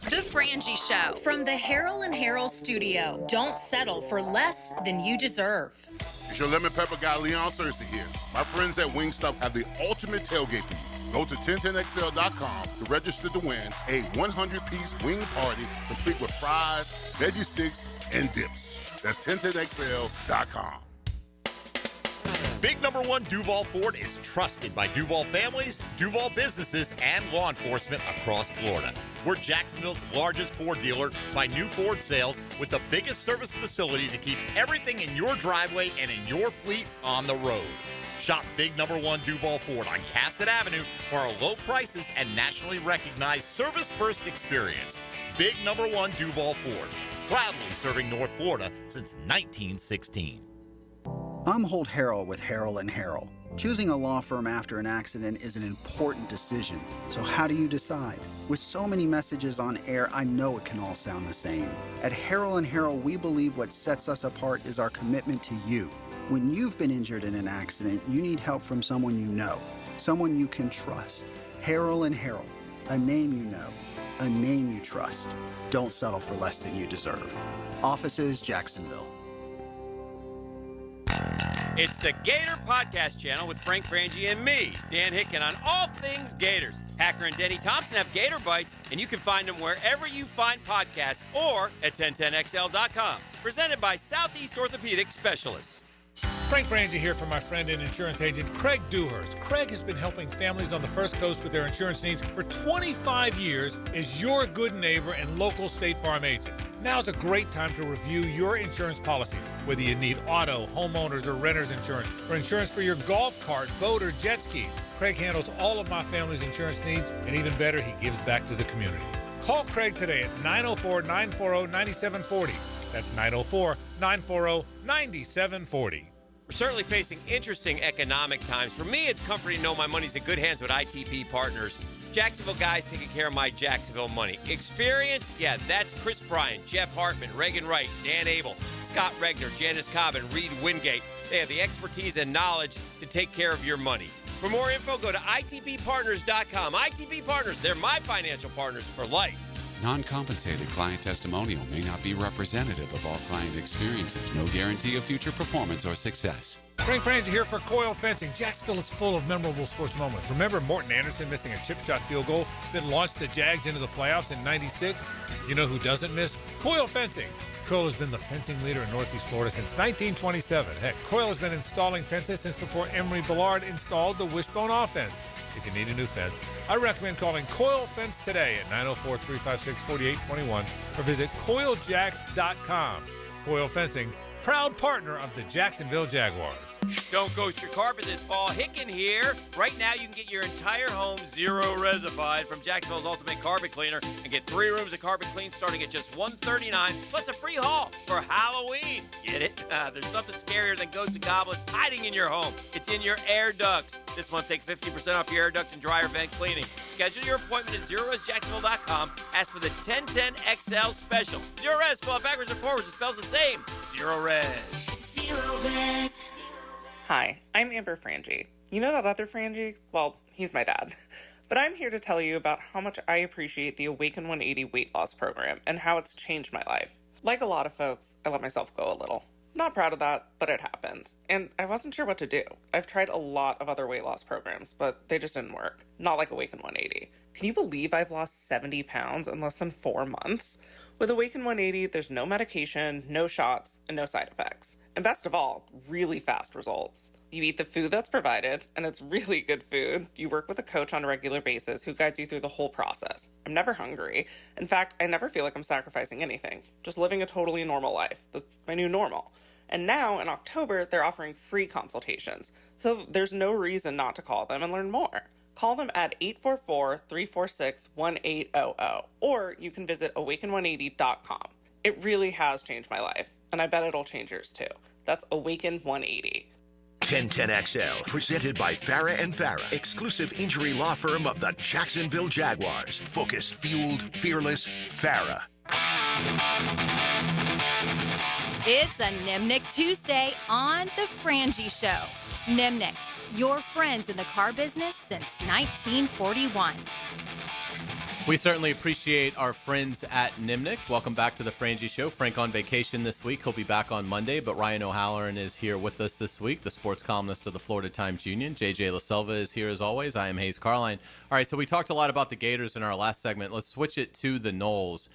The Frangie Show from the Harrell and Harrell studio. Don't settle for less than you deserve. It's your lemon pepper guy, Leon Cersei here. My friends at Wingstop have the ultimate tailgate for you. Go to 1010XL.com to register to win a 100-piece wing party complete with fries, veggie sticks, and dips. That's 1010XL.com. Big number 1 Duval Ford is trusted by Duval families, Duval businesses, and law enforcement across Florida. We're Jacksonville's largest Ford dealer by new Ford sales, with the biggest service facility to keep everything in your driveway and in your fleet on the road. Shop Big Number 1 Duval Ford on Cassett Avenue for our low prices and nationally recognized service-first experience. Big Number 1 Duval Ford, proudly serving North Florida since 1916. I'm Holt Harrell with Harrell & Harrell. Choosing a law firm after an accident is an important decision. So how do you decide? With so many messages on air, I know it can all sound the same. At Harrell & Harrell, we believe what sets us apart is our commitment to you. When you've been injured in an accident, you need help from someone you know, someone you can trust. Harrell & Harrell, a name you know, a name you trust. Don't settle for less than you deserve. Offices, Jacksonville. It's the Gator Podcast Channel with Frank Frangie and me, Dan Hicken, on all things Gators. Hacker and Denny Thompson have Gator Bites, and you can find them wherever you find podcasts or at 1010XL.com. Presented by Southeast Orthopedic Specialists. Frank Frangie here for my friend and insurance agent Craig Dewhurst. Craig has been helping families on the First Coast with their insurance needs for 25 years as your good neighbor and local State Farm agent. Now is a great time to review your insurance policies, whether you need auto, homeowners, or renter's insurance, or insurance for your golf cart, boat, or jet skis. Craig handles all of my family's insurance needs, and even better, he gives back to the community. Call Craig today at 904-940-9740. That's 904-940-9740. We're certainly facing interesting economic times. For me, it's comforting to know my money's in good hands with ITP Partners. Jacksonville guys taking care of my Jacksonville money. Experience? Yeah, that's Chris Bryan, Jeff Hartman, Reagan Wright, Dan Abel, Scott Regner, Janice Cobb, and Reed Wingate. They have the expertise and knowledge to take care of your money. For more info, go to itppartners.com. ITP Partners, they're my financial partners for life. Non-compensated client testimonial may not be representative of all client experiences. No guarantee of future performance or success. Frank Frangie here for Coyle Fencing. Jacksonville is full of memorable sports moments. Remember Morton Anderson missing a chip shot field goal that launched the Jags into the playoffs in '96? You know who doesn't miss? Coyle Fencing. Coyle has been the fencing leader in Northeast Florida since 1927. Heck, Coyle has been installing fences since before Emery Bellard installed the wishbone offense. If you need a new fence, I recommend calling Coyle Fence today at 904-356-4821 or visit CoyleJacks.com. Coyle Fencing, proud partner of the Jacksonville Jaguars. Don't ghost your carpet this fall. Hicken here. Right now, you can get your entire home zero-resified from Jacksonville's Ultimate Carpet Cleaner and get 3 rooms of carpet clean starting at just $139 plus a free haul for Halloween. Get it? There's something scarier than ghosts and goblins hiding in your home. It's in your air ducts. This month, take 50% off your air duct and dryer vent cleaning. Schedule your appointment at ZeroResJacksonville.com. Ask for the 1010XL special. Zero Res, spell it backwards or forwards. It spells the same. Zero Res. Zero Res. Hi, I'm Amber Frangie. You know that other Frangie? Well, he's my dad. But I'm here to tell you about how much I appreciate the Awaken 180 weight loss program and how it's changed my life. Like a lot of folks, I let myself go a little. Not proud of that, but it happens. And I wasn't sure what to do. I've tried a lot of other weight loss programs, but they just didn't work. Not like Awaken 180. Can you believe I've lost 70 pounds in less than 4 months? With Awaken 180, there's no medication, no shots, and no side effects. And best of all, really fast results. You eat the food that's provided, and it's really good food. You work with a coach on a regular basis who guides you through the whole process. I'm never hungry. In fact, I never feel like I'm sacrificing anything. Just living a totally normal life. That's my new normal. And now, in October, they're offering free consultations. So there's no reason not to call them and learn more. Call them at 844-346-1800, or you can visit awaken180.com. It really has changed my life, and I bet it'll change yours too. That's Awaken 180. 1010XL, presented by Farah & Farah, exclusive injury law firm of the Jacksonville Jaguars. Focused, fueled, fearless, Farah. It's a Nimnick Tuesday on The Frangie Show. Nimnick, your friends in the car business since 1941. We certainly appreciate our friends at Nimnick. Welcome back to the Frangie Show. Frank on vacation this week. He'll be back on Monday, but Ryan O'Halloran is here with us this week, the sports columnist of the Florida Times-Union. JJ LaSelva is here as always. I am Hayes Carline. All right, so we talked a lot about the Gators in our last segment. Let's switch it to the Noles.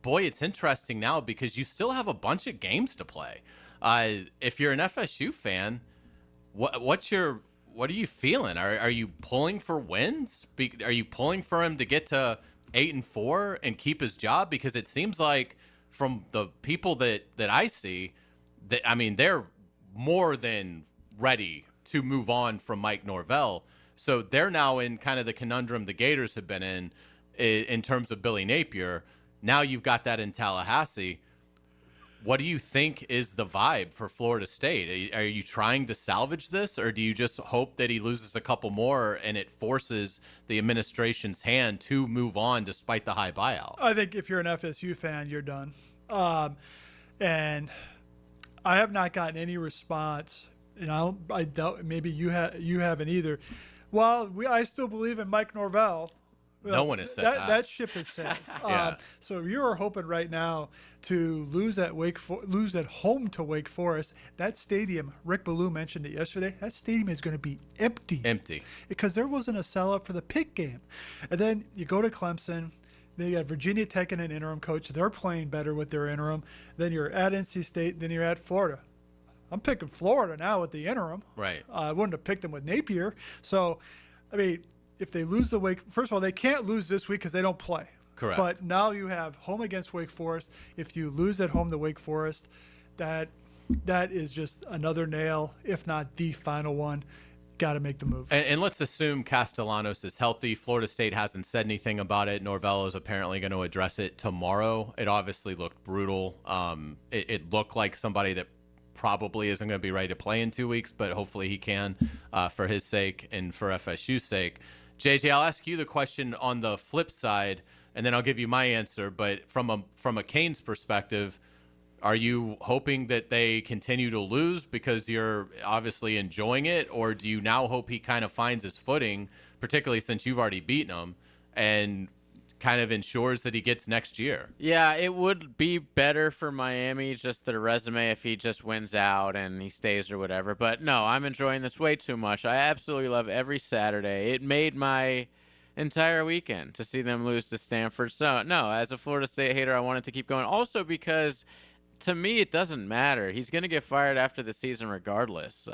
Boy, it's interesting now because you still have a bunch of games to play. If you're an FSU fan, what are you feeling? Are you pulling for wins? Are you pulling for him to get to 8-4 and keep his job? Because it seems like from the people that I see, that I mean they're more than ready to move on from Mike Norvell. So they're now in kind of the conundrum the Gators have been in terms of Billy Napier. Now you've got that in Tallahassee. What do you think is the vibe for Florida State? Are you trying to salvage this, or do you just hope that he loses a couple more and it forces the administration's hand to move on despite the high buyout? I think if you're an FSU fan, you're done. And I have not gotten any response, and I doubt maybe you haven't either. Well, I still believe in Mike Norvell. No one has said that. That ship has sailed. Yeah. So you are hoping right now to lose at home to Wake Forest. That stadium, Rick Ballou mentioned it yesterday. That stadium is going to be empty. Empty. Because there wasn't a sellout for the Pitt game. And then you go to Clemson. They got Virginia Tech and an interim coach. They're playing better with their interim. Then you're at NC State. Then you're at Florida. I'm picking Florida now with the interim. Right. I wouldn't have picked them with Napier. So, I mean, if they lose the Wake, first of all, they can't lose this week because they don't play. Correct. But now you have home against Wake Forest. If you lose at home to Wake Forest, that is just another nail, if not the final one. Got to make the move. And let's assume Castellanos is healthy. Florida State hasn't said anything about it. Norvell is apparently going to address it tomorrow. It obviously looked brutal. It looked like somebody that probably isn't going to be ready to play in 2 weeks, but hopefully he can for his sake and for FSU's sake. JJ, I'll ask you the question on the flip side, and then I'll give you my answer. But from a Canes perspective, are you hoping that they continue to lose because you're obviously enjoying it, or do you now hope he kind of finds his footing, particularly since you've already beaten him, and kind of ensures that he gets next year? Yeah, it would be better for Miami, just their resume, if he just wins out and he stays or whatever. But no, I'm enjoying this way too much. I absolutely love every Saturday. It made my entire weekend to see them lose to Stanford. So, no, as a Florida State hater, I wanted to keep going. Also because, to me, it doesn't matter. He's going to get fired after the season regardless.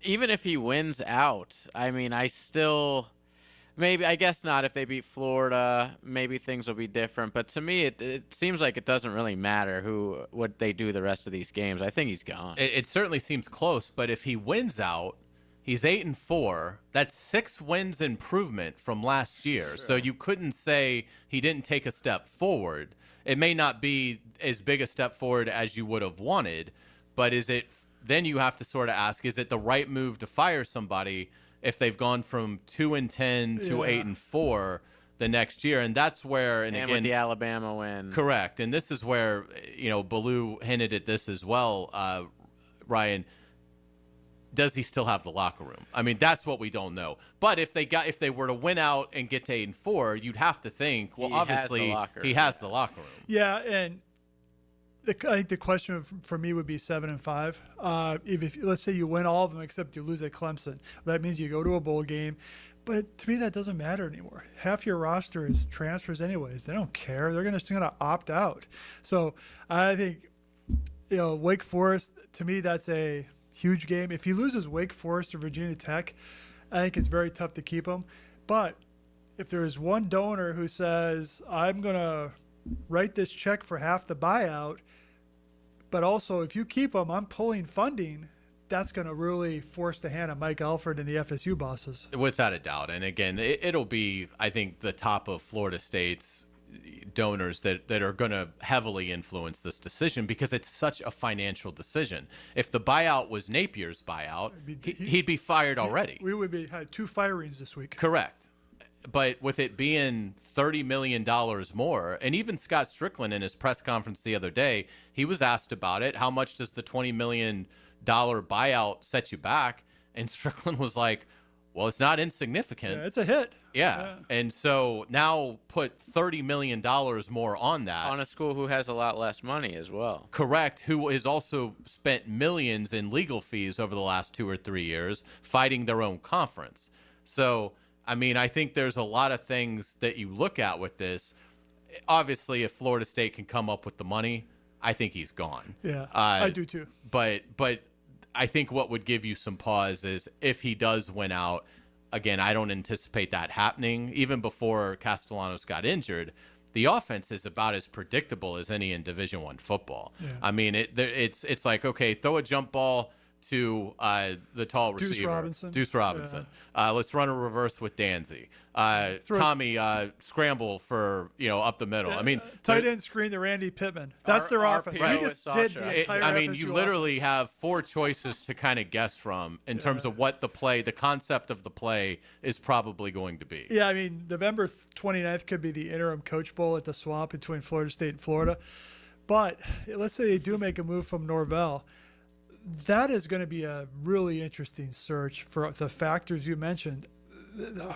Even if he wins out, I mean, I still... Maybe, I guess not. If they beat Florida, maybe things will be different. But to me, it seems like it doesn't really matter what they do the rest of these games. I think he's gone. It certainly seems close, but if he wins out, he's 8-4. That's 6 wins improvement from last year. Sure. So you couldn't say he didn't take a step forward. It may not be as big a step forward as you would have wanted, but then you have to sort of ask, is it the right move to fire somebody if they've gone from 2-10 to 8-4 the next year? And that's where, and again, with the Alabama win. Correct. And this is where, Ballou hinted at this as well, Ryan. Does he still have the locker room? I mean, that's what we don't know. But if they were to win out and get to 8-4, you'd have to think, well, obviously he has the locker room. Yeah, and I think the question for me would be 7-5. If let's say you win all of them except you lose at Clemson, that means you go to a bowl game. But to me, that doesn't matter anymore. Half your roster is transfers anyways. They don't care. They're just going to opt out. So I think, Wake Forest, to me, that's a huge game. If he loses Wake Forest or Virginia Tech, I think it's very tough to keep him. But if there is one donor who says, I'm going to write this check for half the buyout, but also if you keep him, I'm pulling funding, that's going to really force the hand of Mike Alford and the FSU bosses. Without a doubt. And again, it'll be, I think, the top of Florida State's donors that are going to heavily influence this decision because it's such a financial decision. If the buyout was Napier's buyout, he'd be fired already. We would had 2 firings this week. Correct. But with it being $30 million more, and even Scott Strickland in his press conference the other day, he was asked about it. How much does the $20 million buyout set you back? And Strickland was like, well, it's not insignificant. Yeah, it's a hit. Yeah. And so now put $30 million more on that. On a school who has a lot less money as well. Correct. Who has also spent millions in legal fees over the last 2 or 3 years fighting their own conference. So, I mean, I think there's a lot of things that you look at with this. Obviously, if Florida State can come up with the money, I think he's gone. Yeah, I do too. But I think what would give you some pause is if he does win out. Again, I don't anticipate that happening. Even before Castellanos got injured, the offense is about as predictable as any in Division I football. Yeah. I mean, it's like, okay, throw a jump ball to the tall receiver. Deuce Robinson. Yeah. Let's run a reverse with Danzy. Tommy, scramble for, up the middle. I mean, tight end screen to Randy Pittman. That's their offense. We just did the entire you literally have 4 choices to kind of guess from in terms of what the concept of the play is probably going to be. Yeah, I mean, November 29th could be the interim coach bowl at the Swamp between Florida State and Florida. But let's say they do make a move from Norvell. That is going to be a really interesting search for the factors you mentioned.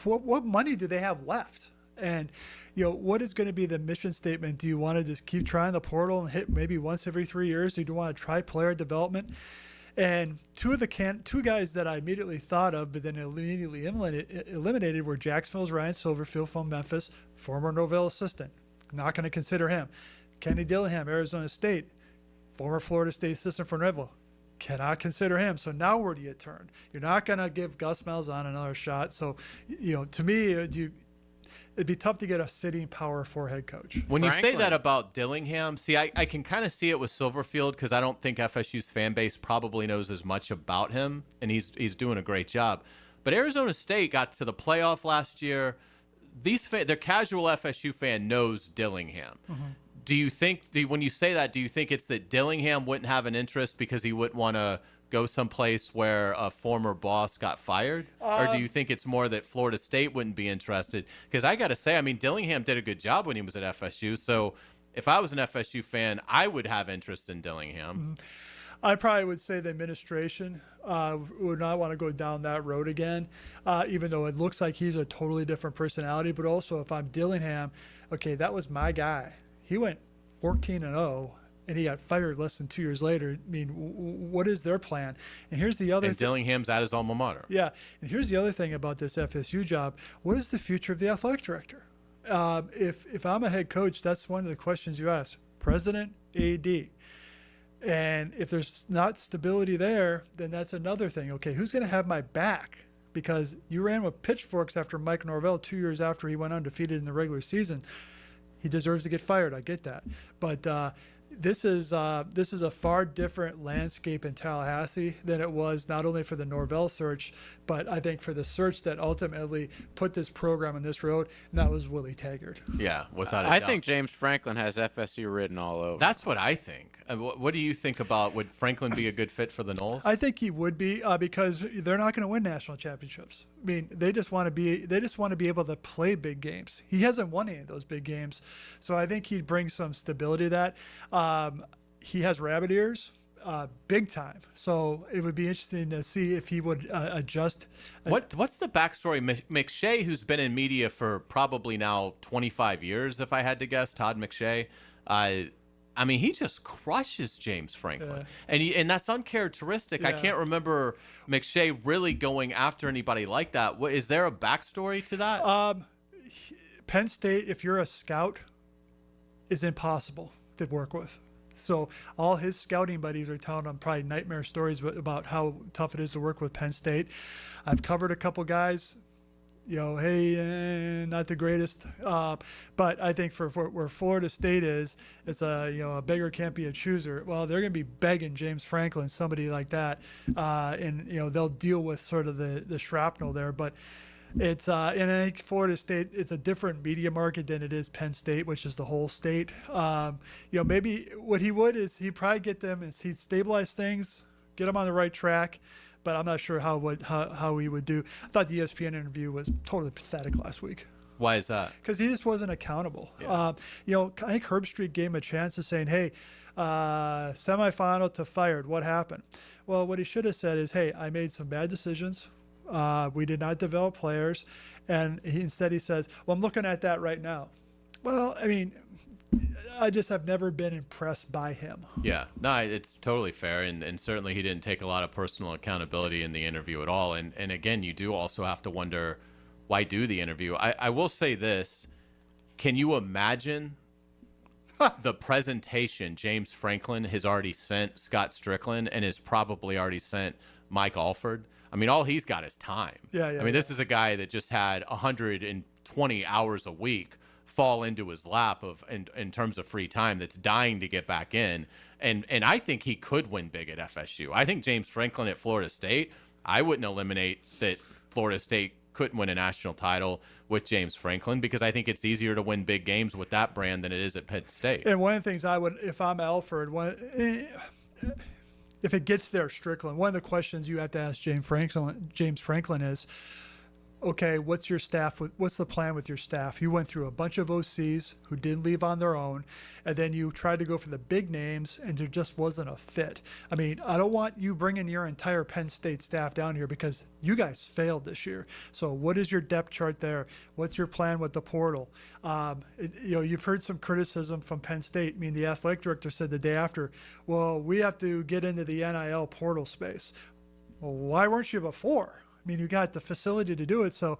What money do they have left? And, what is going to be the mission statement? Do you want to just keep trying the portal and hit maybe once every 3 years? Do you want to try player development? And two guys that I immediately thought of, but then immediately eliminated were Jacksonville's Ryan Silverfield from Memphis, former Norvell assistant. Not going to consider him. Kenny Dillingham, Arizona State, former Florida State assistant for Norvell. Cannot consider him. So now where do you turn? You're not going to give Gus Malzahn another shot. So, to me, it'd be tough to get a sitting power 4 head coach. When you say that about Dillingham, see, I can kind of see it with Silverfield because I don't think FSU's fan base probably knows as much about him, and he's doing a great job. But Arizona State got to the playoff last year. The casual FSU fan knows Dillingham. Mm-hmm. Do you think, when you say that, do you think it's that Dillingham wouldn't have an interest because he wouldn't want to go someplace where a former boss got fired? Or do you think it's more that Florida State wouldn't be interested? Because I got to say, I mean, Dillingham did a good job when he was at FSU. So if I was an FSU fan, I would have interest in Dillingham. Mm-hmm. I probably would say the administration would not want to go down that road again, even though it looks like he's a totally different personality. But also, if I'm Dillingham, okay, that was my guy. He went 14-0, and he got fired less than 2 years later. I mean, what is their plan? And here's the other thing. And Dillingham's at his alma mater. Yeah, and here's the other thing about this FSU job. What is the future of the athletic director? If I'm a head coach, that's one of the questions you ask. President, AD. And if there's not stability there, then that's another thing. Okay, who's going to have my back? Because you ran with pitchforks after Mike Norvell 2 years after he went undefeated in the regular season. He deserves to get fired. I get that. But this is a far different landscape in Tallahassee than it was not only for the Norvell search, but I think for the search that ultimately put this program on this road, and that was Willie Taggart. Yeah, without a doubt. I think James Franklin has FSU written all over. That's what I think. What do you think about, would Franklin be a good fit for the Noles? I think he would be because they're not going to win national championships. I mean, they just want to be able to play big games. He hasn't won any of those big games, so I think he'd bring some stability to that. He has rabbit ears, big time. So it would be interesting to see if he would adjust. What's the backstory? McShay, who's been in media for probably now 25 years, if I had to guess, Todd McShay. I mean, he just crushes James Franklin, and that's uncharacteristic. Yeah. I can't remember McShay really going after anybody like that. Is there a backstory to that? Penn State, if you're a scout, is impossible to work with. So all his scouting buddies are telling him probably nightmare stories about how tough it is to work with Penn State. I've covered a couple guys. Not the greatest, but I think for where Florida State is, it's a beggar can't be a chooser. Well, they're going to be begging James Franklin, somebody like that, and they'll deal with sort of the shrapnel there. But it's and I think Florida State, it's a different media market than it is Penn State, which is the whole state. Maybe what he would is he'd probably get them, is he'd stabilize things, get them on the right track. But I'm not sure how he would do. I thought the ESPN interview was totally pathetic last week. Why is that? Because he just wasn't accountable. Yeah. I think Herb Street gave him a chance of saying, hey, semifinal to fired, what happened? Well, what he should have said is, hey, I made some bad decisions. We did not develop players. And instead he says, well, I'm looking at that right now. Well, I mean, I just have never been impressed by him. Yeah, no, it's totally fair, and certainly he didn't take a lot of personal accountability in the interview at all. And again, you do also have to wonder, why do the interview? I will say this: can you imagine the presentation James Franklin has already sent Scott Strickland and has probably already sent Mike Alford? I mean, all he's got is time. Yeah. I mean, this is a guy that just had 120 hours a week fall into his lap in terms of free time that's dying to get back in. And I think he could win big at FSU. I think James Franklin at Florida State, I wouldn't eliminate that Florida State couldn't win a national title with James Franklin, because I think it's easier to win big games with that brand than it is at Penn State. And one of the things I would, if I'm Alford, if it gets there, Strickland, one of the questions you have to ask James Franklin is, okay, what's the plan with your staff? You went through a bunch of OCs who didn't leave on their own, and then you tried to go for the big names, and there just wasn't a fit. I mean, I don't want you bringing your entire Penn State staff down here, because you guys failed this year. So what is your depth chart there? What's your plan with the portal? You've heard some criticism from Penn State. I mean, the athletic director said the day after, well, we have to get into the NIL portal space. Well, why weren't you before? I mean, you got the facility to do it. So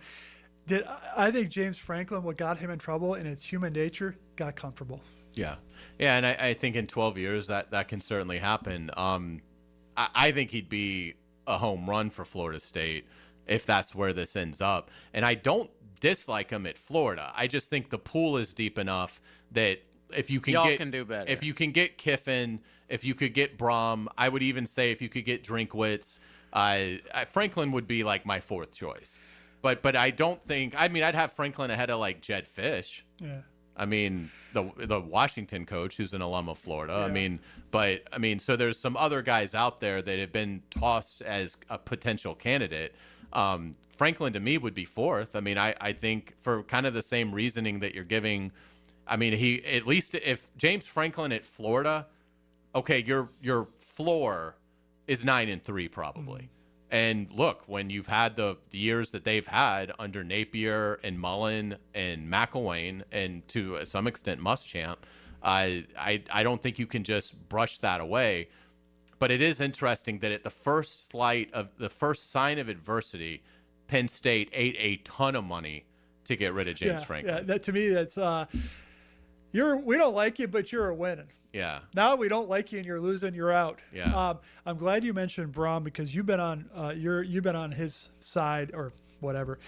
I think James Franklin, what got him in trouble, and it's human nature, got comfortable. Yeah. And I think in 12 years that can certainly happen. I think he'd be a home run for Florida State if that's where this ends up. And I don't dislike him at Florida. I just think the pool is deep enough that if you can do better. If you can get Kiffin, if you could get Brom, I would even say if you could get Drinkwitz, Franklin would be like my fourth choice. But I don't think, I'd have Franklin ahead of like Jed Fish. Yeah. I mean, the Washington coach who's an alum of Florida. Yeah. So there's some other guys out there that have been tossed as a potential candidate. Franklin to me would be fourth. I think for kind of the same reasoning that you're giving. He, at least if James Franklin at Florida, okay, your floor is 9-3 probably. Mm-hmm. And look, when you've had the years that they've had under Napier and Mullen and McElwain and to some extent Muschamp, I don't think you can just brush that away. But it is interesting that at the first sign of adversity, Penn State ate a ton of money to get rid of James Franklin. Yeah, that to me, that's we don't like you, but you're a winning. Yeah. Now we don't like you and you're losing, you're out. Yeah. I'm glad you mentioned Brom, because you've been on his side or whatever.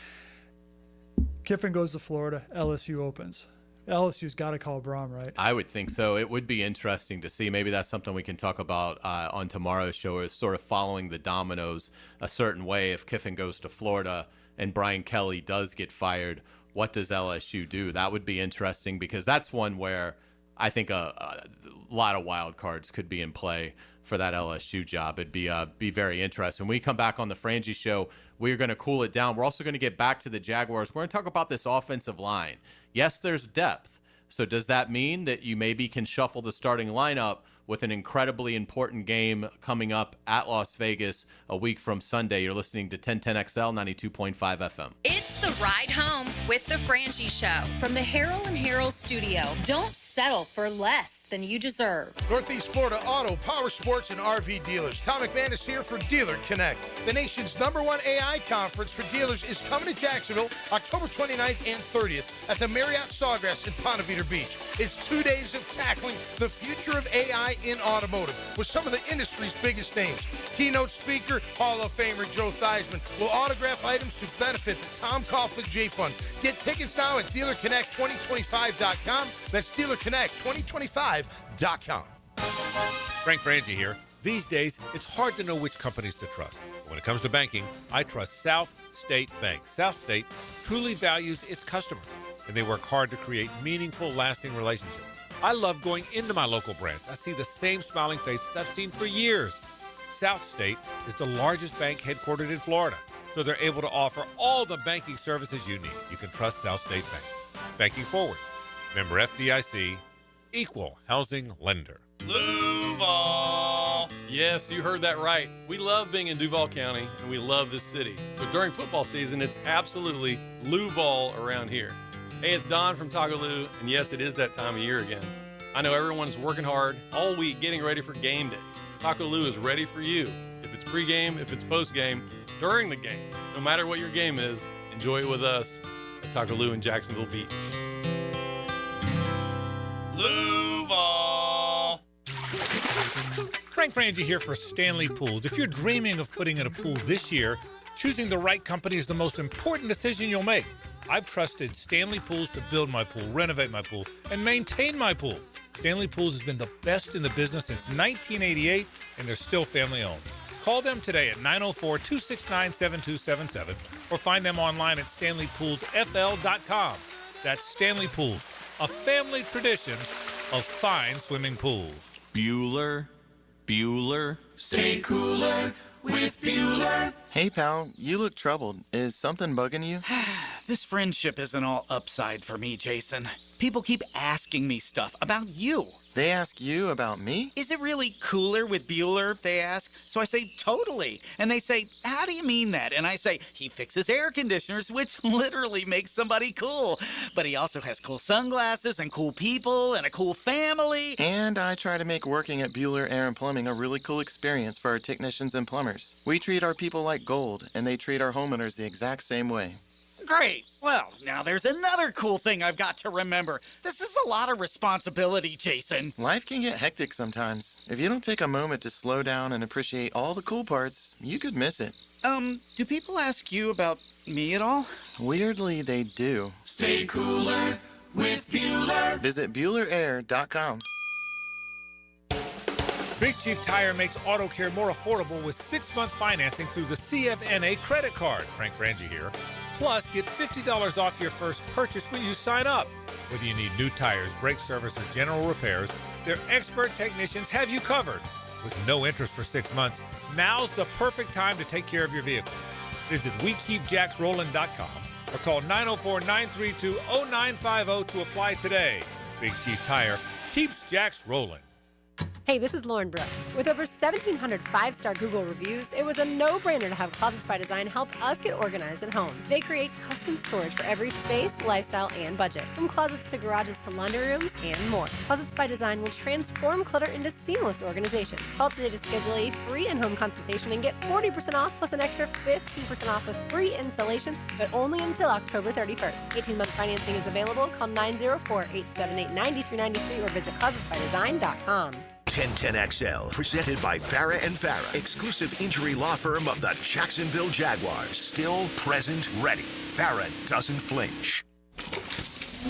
Kiffin goes to Florida, LSU opens. LSU's got to call Brom, right? I would think so. It would be interesting to see. Maybe that's something we can talk about on tomorrow's show, is sort of following the dominoes a certain way. If Kiffin goes to Florida and Brian Kelly does get fired, what does LSU do? That would be interesting, because that's one where I think a lot of wild cards could be in play for that LSU job. It'd be very interesting. When we come back on the Frangie Show, we're going to cool it down. We're also going to get back to the Jaguars. We're going to talk about this offensive line. Yes, there's depth. So does that mean that you maybe can shuffle the starting lineup with an incredibly important game coming up at Las Vegas a week from Sunday? You're listening to 1010XL 92.5 FM. It's the ride home with the Frangie Show from the Harold and Harold studio. Don't settle for less than you deserve. Northeast Florida Auto, Power Sports, and RV dealers. Tom McMahon is here for Dealer Connect. The nation's #1 AI conference for dealers is coming to Jacksonville October 29th and 30th at the Marriott Sawgrass in Ponte Vedra Beach. It's 2 days of tackling the future of AI in automotive with some of the industry's biggest names. Keynote speaker, Hall of Famer Joe Theismann will autograph items to benefit the Tom Coughlin J Fund. Get tickets now at DealerConnect2025.com. That's DealerConnect2025.com. Frank Frangie here. These days, it's hard to know which companies to trust. When it comes to banking, I trust South State Bank. South State truly values its customers, and they work hard to create meaningful, lasting relationships. I love going into my local branch. I see the same smiling faces I've seen for years. South State is the largest bank headquartered in Florida, so they're able to offer all the banking services you need. You can trust South State Bank. Banking forward. Member FDIC, equal housing lender. Duval. Yes, you heard that right. We love being in Duval County, and we love this city. So during football season, it's absolutely Duval around here. Hey, it's Don from Taco Lou, and yes, it is that time of year again. I know everyone's working hard all week getting ready for game day. Taco Lou is ready for you. If it's pregame, if it's postgame, during the game. No matter what your game is, enjoy it with us at Taco Lou in Jacksonville Beach. Duval. Frank Frangie here for Stanley Pools. If you're dreaming of putting in a pool this year, choosing the right company is the most important decision you'll make. I've trusted Stanley Pools to build my pool, renovate my pool, and maintain my pool. Stanley Pools has been the best in the business since 1988, and they're still family-owned. Call them today at 904-269-7277 or find them online at stanleypoolsfl.com. That's Stanley Pools, a family tradition of fine swimming pools. Bueller. Stay cooler with Bueller. Hey, pal, you look troubled. Is something bugging you? This friendship isn't all upside for me, Jason. People keep asking me stuff about you. They ask you about me? Is it really cooler with Bueller, they ask. So I say, totally. And they say, how do you mean that? And I say, he fixes air conditioners, which literally makes somebody cool. But he also has cool sunglasses and cool people and a cool family. And I try to make working at Bueller Air and Plumbing a really cool experience for our technicians and plumbers. We treat our people like gold, and they treat our homeowners the exact same way. Great. Well, now there's another cool thing I've got to remember. This is a lot of responsibility, Jason. Life can get hectic sometimes. If you don't take a moment to slow down and appreciate all the cool parts, you could miss it. Do people ask you about me at all? Weirdly, they do. Stay cooler with Bueller. Visit BuellerAir.com. Big Chief Tire makes auto care more affordable with 6-month financing through the CFNA credit card. Frank Frangie here. Plus, get $50 off your first purchase when you sign up. Whether you need new tires, brake service, or general repairs, their expert technicians have you covered. With no interest for 6 months, now's the perfect time to take care of your vehicle. Visit WeKeepJacksRollin.com or call 904-932-0950 to apply today. Big Chief Tire keeps Jacks rolling. Hey, this is Lauren Brooks. With over 1,700 5-star Google reviews, it was a no-brainer to have Closets by Design help us get organized at home. They create custom storage for every space, lifestyle, and budget. From closets to garages to laundry rooms and more. Closets by Design will transform clutter into seamless organization. Call today to schedule a free in-home consultation and get 40% off plus an extra 15% off with free installation, but only until October 31st. 18-month financing is available. Call 904-878-9393 or visit closetsbydesign.com. 1010XL, presented by Farah and Farah, exclusive injury law firm of the Jacksonville Jaguars. Still, present, ready. Farah doesn't flinch.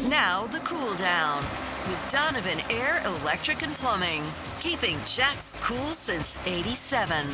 Now the cool down with Donovan Air, Electric, and Plumbing, keeping Jacks cool since '87.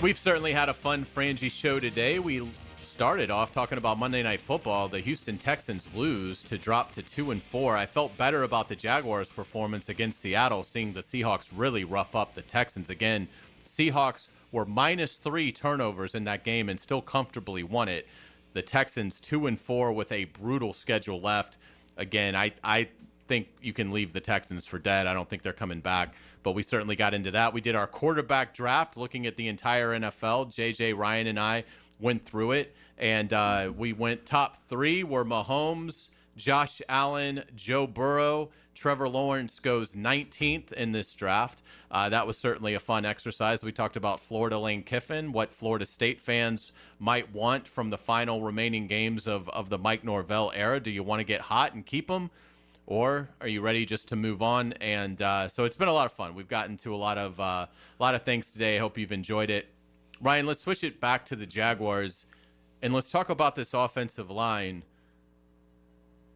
We've certainly had a fun Frangie show today. We started off talking about Monday Night Football. The Houston Texans lose to drop to 2-4. I felt better about the Jaguars' performance against Seattle, seeing the Seahawks really rough up the Texans again. Seahawks were -3 turnovers in that game and still comfortably won it. The Texans 2-4 with a brutal schedule left. Again, I think you can leave the Texans for dead. I don't think they're coming back, but we certainly got into that. We did our quarterback draft looking at the entire NFL. JJ, Ryan, and I went through it, and we went top 3 were Mahomes, Josh Allen, Joe Burrow. Trevor Lawrence goes 19th in this draft. That was certainly a fun exercise. We talked about Florida Lane Kiffin, what Florida State fans might want from the final remaining games of the Mike Norvell era. Do you want to get hot and keep him, or are you ready just to move on? And so it's been a lot of fun. We've gotten to a lot of things today. I hope you've enjoyed it. Ryan, let's switch it back to the Jaguars, and let's talk about this offensive line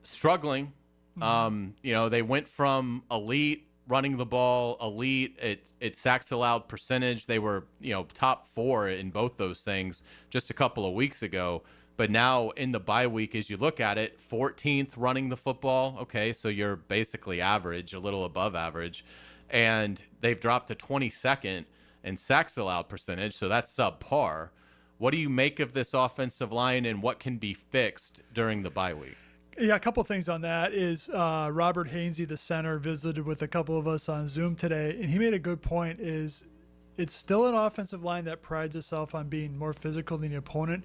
struggling. They went from elite running the ball, elite at sacks allowed percentage. They were, top 4 in both those things just a couple of weeks ago. But now in the bye week, as you look at it, 14th running the football. Okay, so you're basically average, a little above average. And they've dropped to 22nd in sacks allowed percentage, so that's subpar. What do you make of this offensive line, and what can be fixed during the bye week? Yeah, a couple things on that is Robert Hainsey, the center, visited with a couple of us on Zoom today, and he made a good point. Is it's still an offensive line that prides itself on being more physical than the opponent,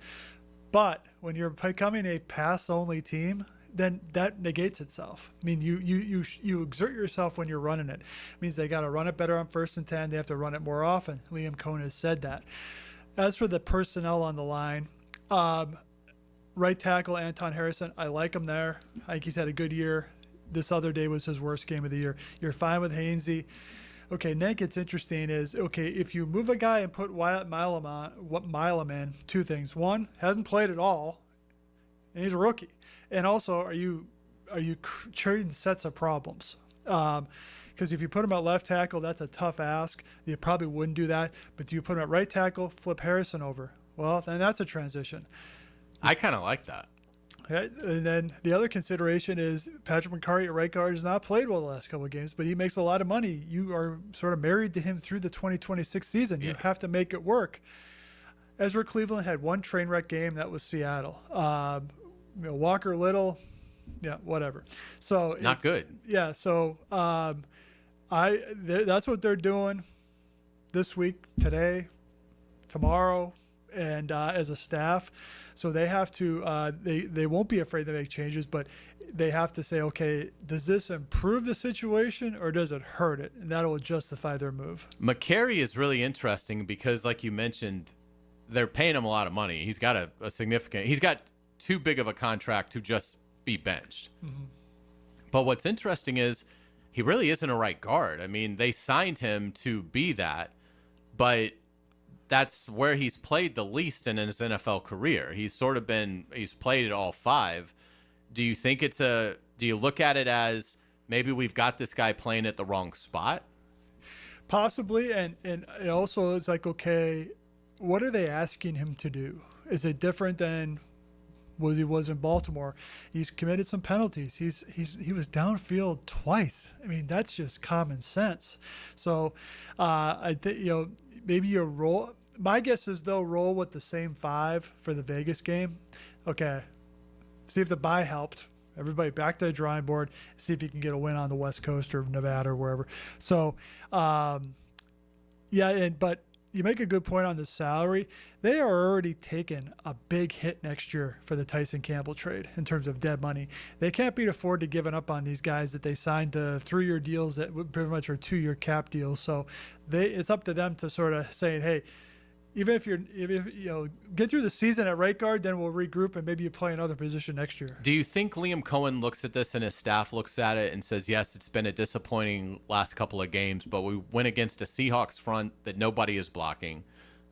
but when you're becoming a pass-only team, then that negates itself. I mean, you exert yourself when you're running it. It means they got to run it better on 1st and 10. They have to run it more often. Liam Cohn has said that. As for the personnel on the line, right tackle Anton Harrison, I like him there. I think he's had a good year. This other day was his worst game of the year. You're fine with Hainsey. Okay, then it gets interesting is, if you move a guy and put Wyatt Milam in, 2 things. One, hasn't played at all and he's a rookie. And also, are you creating sets of problems? Because if you put him at left tackle, that's a tough ask. You probably wouldn't do that. But do you put him at right tackle, flip Harrison over? Well, then that's a transition. I kind of like that. Okay. And then the other consideration is Patrick McCarty at right guard has not played well the last couple of games, but he makes a lot of money. You are sort of married to him through the 2026 season. You have to make it work. Ezra Cleveland had one train wreck game. That was Seattle. Walker Little, whatever. So not good. Yeah. So that's what they're doing this week, today, tomorrow, and as a staff. So they have to. They won't be afraid to make changes, but they have to say, okay, does this improve the situation or does it hurt it? And that will justify their move. McCary is really interesting because, like you mentioned, they're paying him a lot of money. He's got a significant. He's got too big of a contract to just be benched. Mm-hmm. But what's interesting is he really isn't a right guard. I mean, they signed him to be that, but that's where he's played the least in his NFL career. He's played at all five. Do you think do you look at it as maybe we've got this guy playing at the wrong spot? Possibly. And it also is like, okay, what are they asking him to do? Is it different than he was in Baltimore? He's committed some penalties. He was downfield twice. I mean, that's just common sense. So I think, maybe you roll. My guess is they'll roll with the same five for the Vegas game. Okay. See if the bye helped. Everybody back to the drawing board. See if you can get a win on the West Coast or Nevada or wherever. So, but you make a good point on the salary. They are already taking a big hit next year for the Tyson Campbell trade in terms of dead money. They can't be afford to giving up on these guys that they signed to 3-year deals that pretty much are 2-year cap deals. So it's up to them to sort of say, hey, even if get through the season at right guard, then we'll regroup and maybe you play another position next year. Do you think Liam Cohen looks at this and his staff looks at it and says, yes, it's been a disappointing last couple of games, but we went against a Seahawks front that nobody is blocking,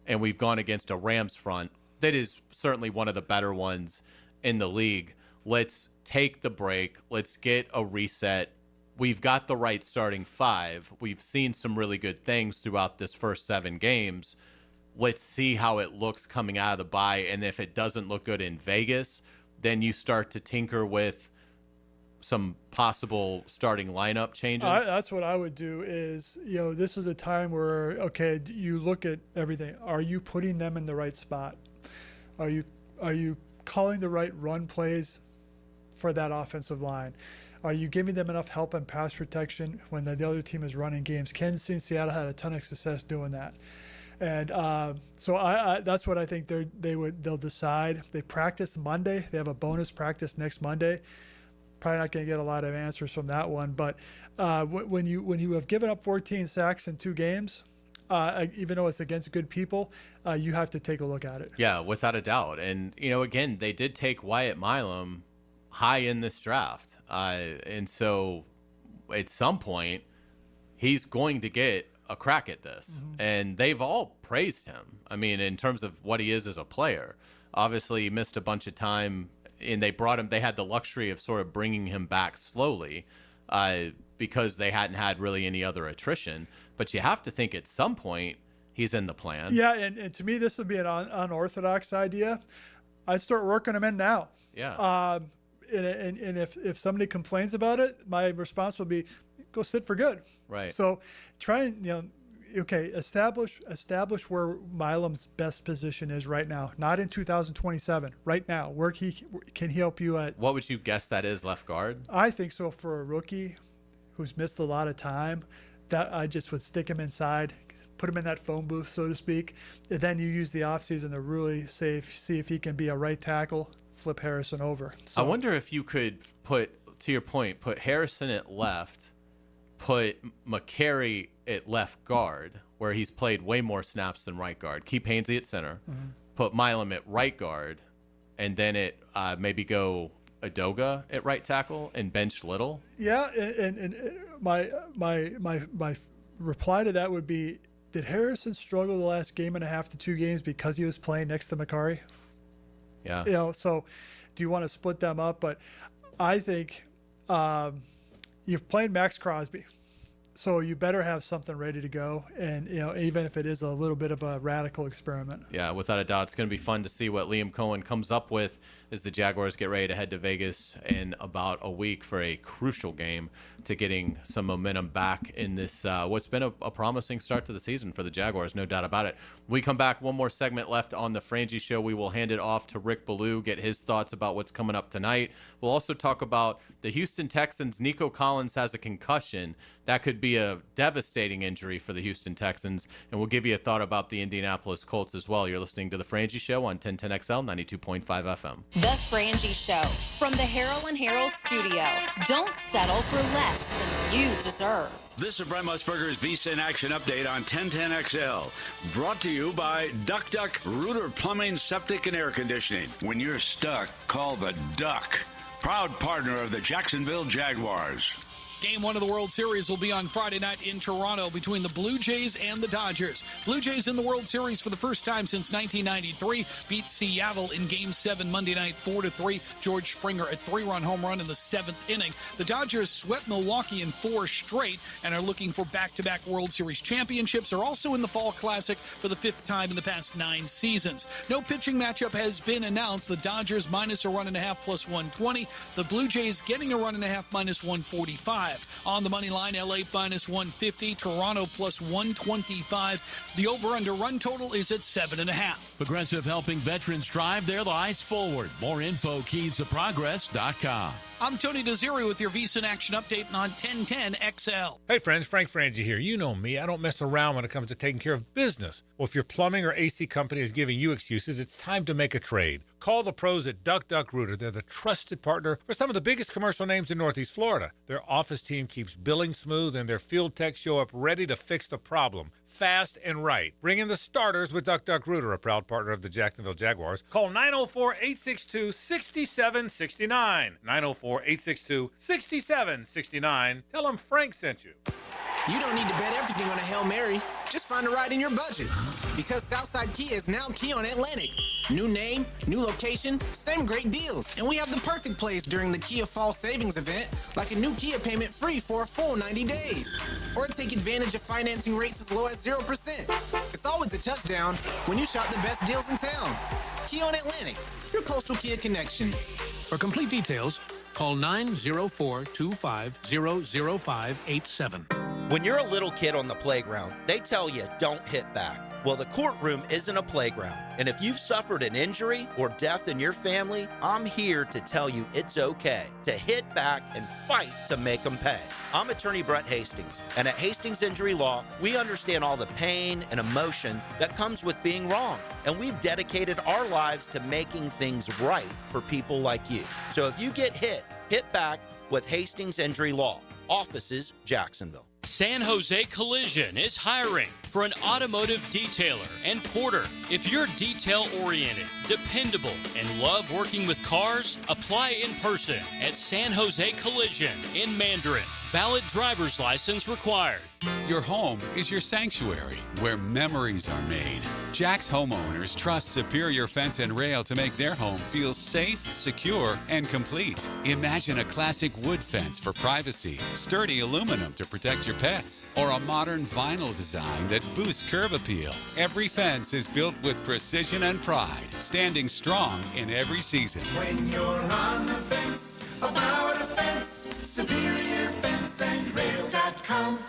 and we've gone against a Rams front that is certainly one of the better ones in the league. Let's take the break. Let's get a reset. We've got the right starting five. We've seen some really good things throughout this first 7 games. Let's see how it looks coming out of the bye. And if it doesn't look good in Vegas, then you start to tinker with some possible starting lineup changes. That's what I would do is, this is a time where, okay, you look at everything. Are you putting them in the right spot? Are you calling the right run plays for that offensive line? Are you giving them enough help and pass protection when the other team is running games? Kansas City and Seattle had a ton of success doing that. And so I that's what I think they'll decide. They practice Monday. They have a bonus practice next Monday. Probably not going to get a lot of answers from that one. But when you have given up 14 sacks in 2 games, even though it's against good people, you have to take a look at it. Yeah, without a doubt. And again, they did take Wyatt Milam high in this draft, and so at some point he's going to get a crack at this. Mm-hmm. And they've all praised him. I mean, in terms of what he is as a player. Obviously, he missed a bunch of time, and they had the luxury of sort of bringing him back slowly because they hadn't had really any other attrition. But you have to think at some point he's in the plan. Yeah, and to me, this would be an unorthodox idea. I'd start working him in now. Yeah. And if somebody complains about it, my response will be, go sit for good. Right. So try and, establish where Milam's best position is right now, not in 2027, right now. Where can he help you at? What would you guess that is, left guard? I think so. For a rookie who's missed a lot of time, that I just would stick him inside, put him in that phone booth, so to speak. And then you use the offseason to really see if he can be a right tackle, flip Harrison over. So, I wonder if you could put Harrison at left, put McCary at left guard, where he's played way more snaps than right guard. Keep Hainsey at center. Mm-hmm. Put Milam at right guard, and then maybe go Adoga at right tackle and bench Little. Yeah, and my reply to that would be, did Harrison struggle the last game and a half to 2 games because he was playing next to McCary? Yeah. So do you want to split them up? But I think you've played Max Crosby. So you better have something ready to go, and even if it is a little bit of a radical experiment. Yeah, without a doubt, it's going to be fun to see what Liam Cohen comes up with as the Jaguars get ready to head to Vegas in about a week for a crucial game to getting some momentum back in this what's been a promising start to the season for the Jaguars, no doubt about it. When we come back, one more segment left on the Frangie Show. We will hand it off to Rick Ballou, get his thoughts about what's coming up tonight. We'll also talk about the Houston Texans. Nico Collins has a concussion. That could be a devastating injury for the Houston Texans. And we'll give you a thought about the Indianapolis Colts as well. You're listening to The Frangie Show on 1010XL 92.5 FM. The Frangie Show from the Harrell and Harrell studio. Don't settle for less than you deserve. This is Brent Musburger's Visa in Action update on 1010XL. Brought to you by Duck Duck Rooter Plumbing, Septic, and Air Conditioning. When you're stuck, call the Duck. Proud partner of the Jacksonville Jaguars. Game 1 of the World Series will be on Friday night in Toronto between the Blue Jays and the Dodgers. Blue Jays in the World Series for the first time since 1993 beat Seattle in Game 7 Monday night 4-3. George Springer a 3-run home run in the 7th inning. The Dodgers swept Milwaukee in 4 straight and are looking for back-to-back World Series championships. Are also in the Fall Classic for the 5th time in the past 9 seasons. No pitching matchup has been announced. The Dodgers minus a run and a half plus 120. The Blue Jays getting a run and a half minus 145. On the money line, LA minus 150, Toronto plus 125. The over-under run total is at 7.5. Progressive helping veterans drive their lives forward. More info, keystoprogress.com. I'm Tony Desiri with your Visa in Action update on 1010XL. Hey friends, Frank Frangie here. You know me. I don't mess around when it comes to taking care of business. Well, if your plumbing or AC company is giving you excuses, it's time to make a trade. Call the pros at Duck Duck Rooter. They're the trusted partner for some of the biggest commercial names in Northeast Florida. Their office team keeps billing smooth, and their field techs show up ready to fix the problem fast and right. Bring in the starters with Duck Duck Rooter, a proud partner of the Jacksonville Jaguars. Call 904-862-6769. 904-862-6769. Tell them Frank sent you. You don't need to bet everything on a Hail Mary. Just find a ride in your budget. Because Southside Kia is now Kia on Atlantic. New name, new location, same great deals. And we have the perfect place during the Kia Fall Savings event, like a new Kia payment free for a full 90 days. Or take advantage of financing rates as low as 0%. It's always a touchdown when you shop the best deals in town. Kia on Atlantic, your coastal Kia connection. For complete details, call 904-250-0587. When you're a little kid on the playground, they tell you don't hit back. Well, the courtroom isn't a playground. And if you've suffered an injury or death in your family, I'm here to tell you it's okay to hit back and fight to make them pay. I'm attorney Brett Hastings, and at Hastings Injury Law, we understand all the pain and emotion that comes with being wrong. And we've dedicated our lives to making things right for people like you. So if you get hit back with Hastings Injury Law. Offices, Jacksonville. San Jose Collision is hiring for an automotive detailer and porter. If you're detail-oriented, dependable, and love working with cars, apply in person at San Jose Collision in Mandarin. Valid driver's license required. Your home is your sanctuary, where memories are made. Jack's homeowners trust Superior Fence and Rail to make their home feel safe, secure, and complete. Imagine a classic wood fence for privacy, sturdy aluminum to protect your pets, or a modern vinyl design that boosts curb appeal. Every fence is built with precision and pride, standing strong in every season. When you're on the fence, about a fence, SuperiorFenceandRail.com.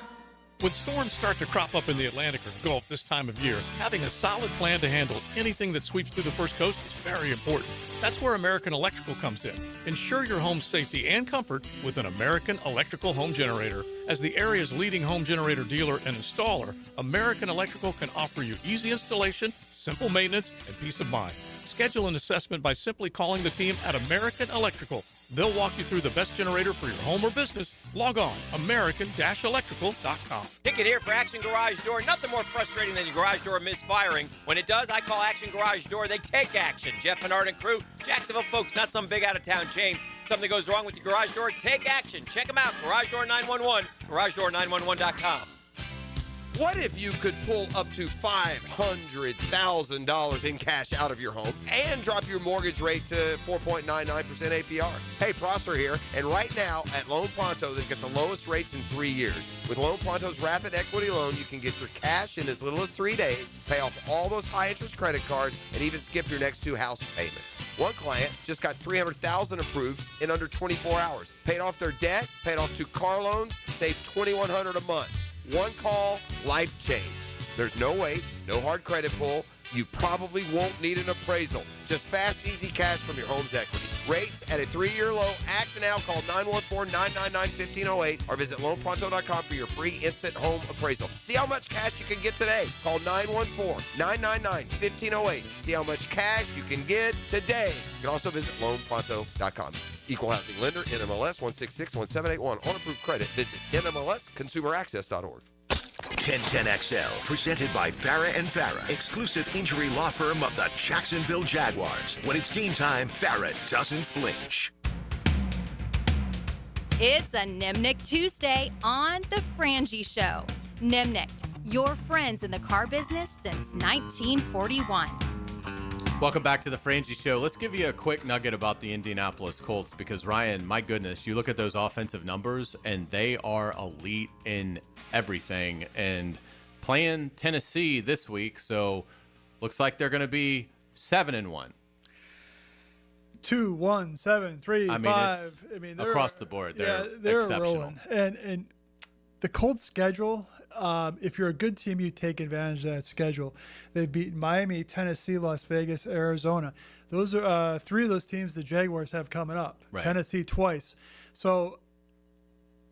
When storms start to crop up in the Atlantic or Gulf this time of year, having a solid plan to handle anything that sweeps through the First Coast is very important. That's where American Electrical comes in. Ensure your home's safety and comfort with an American Electrical home generator. As the area's leading home generator dealer and installer, American Electrical can offer you easy installation, simple maintenance, and peace of mind. Schedule an assessment by simply calling the team at American Electrical. They'll walk you through the best generator for your home or business. Log on, american-electrical.com. Ticket here for Action Garage Door. Nothing more frustrating than your garage door misfiring. When it does, I call Action Garage Door. They take action. Jeff Hennard and crew, Jacksonville folks, not some big out-of-town chain. Something goes wrong with your garage door, take action. Check them out, Garage Door 911, garagedoor911.com. What if you could pull up to $500,000 in cash out of your home and drop your mortgage rate to 4.99% APR? Hey, Prosper here, and right now at Loan Pronto, they've got the lowest rates in 3 years. With Loan Pronto's rapid equity loan, you can get your cash in as little as 3 days, pay off all those high-interest credit cards, and even skip your next 2 house payments. One client just got $300,000 approved in under 24 hours. Paid off their debt, paid off 2 car loans, saved $2,100 a month. One call, life change. There's no wait, no hard credit pull. You probably won't need an appraisal. Just fast, easy cash from your home's equity. Rates at a 3-year low. Act now. Call 914-999-1508 or visit loanpronto.com for your free instant home appraisal. See how much cash you can get today. Call 914-999-1508. See how much cash you can get today. You can also visit loanpronto.com. Equal housing lender, NMLS 1661781. On approved credit, visit NMLSconsumeraccess.org. 1010XL, presented by Farah & Farah, exclusive injury law firm of the Jacksonville Jaguars. When it's game time, Farah doesn't flinch. It's a Nimnick Tuesday on The Frangie Show. Nimnick, your friends in the car business since 1941. Welcome back to the Frangie Show. Let's give you a quick nugget about the Indianapolis Colts because, Ryan, my goodness, you look at those offensive numbers and they are elite in everything. And playing Tennessee this week, so looks like they're going to be 7-1. 2, 1, 7, 3, 5. They're across the board. They're exceptional. Rolling. And the Colts schedule, if you're a good team, you take advantage of that schedule. They've beaten Miami, Tennessee, Las Vegas, Arizona. Those are 3 of those teams the Jaguars have coming up. Right. Tennessee twice. So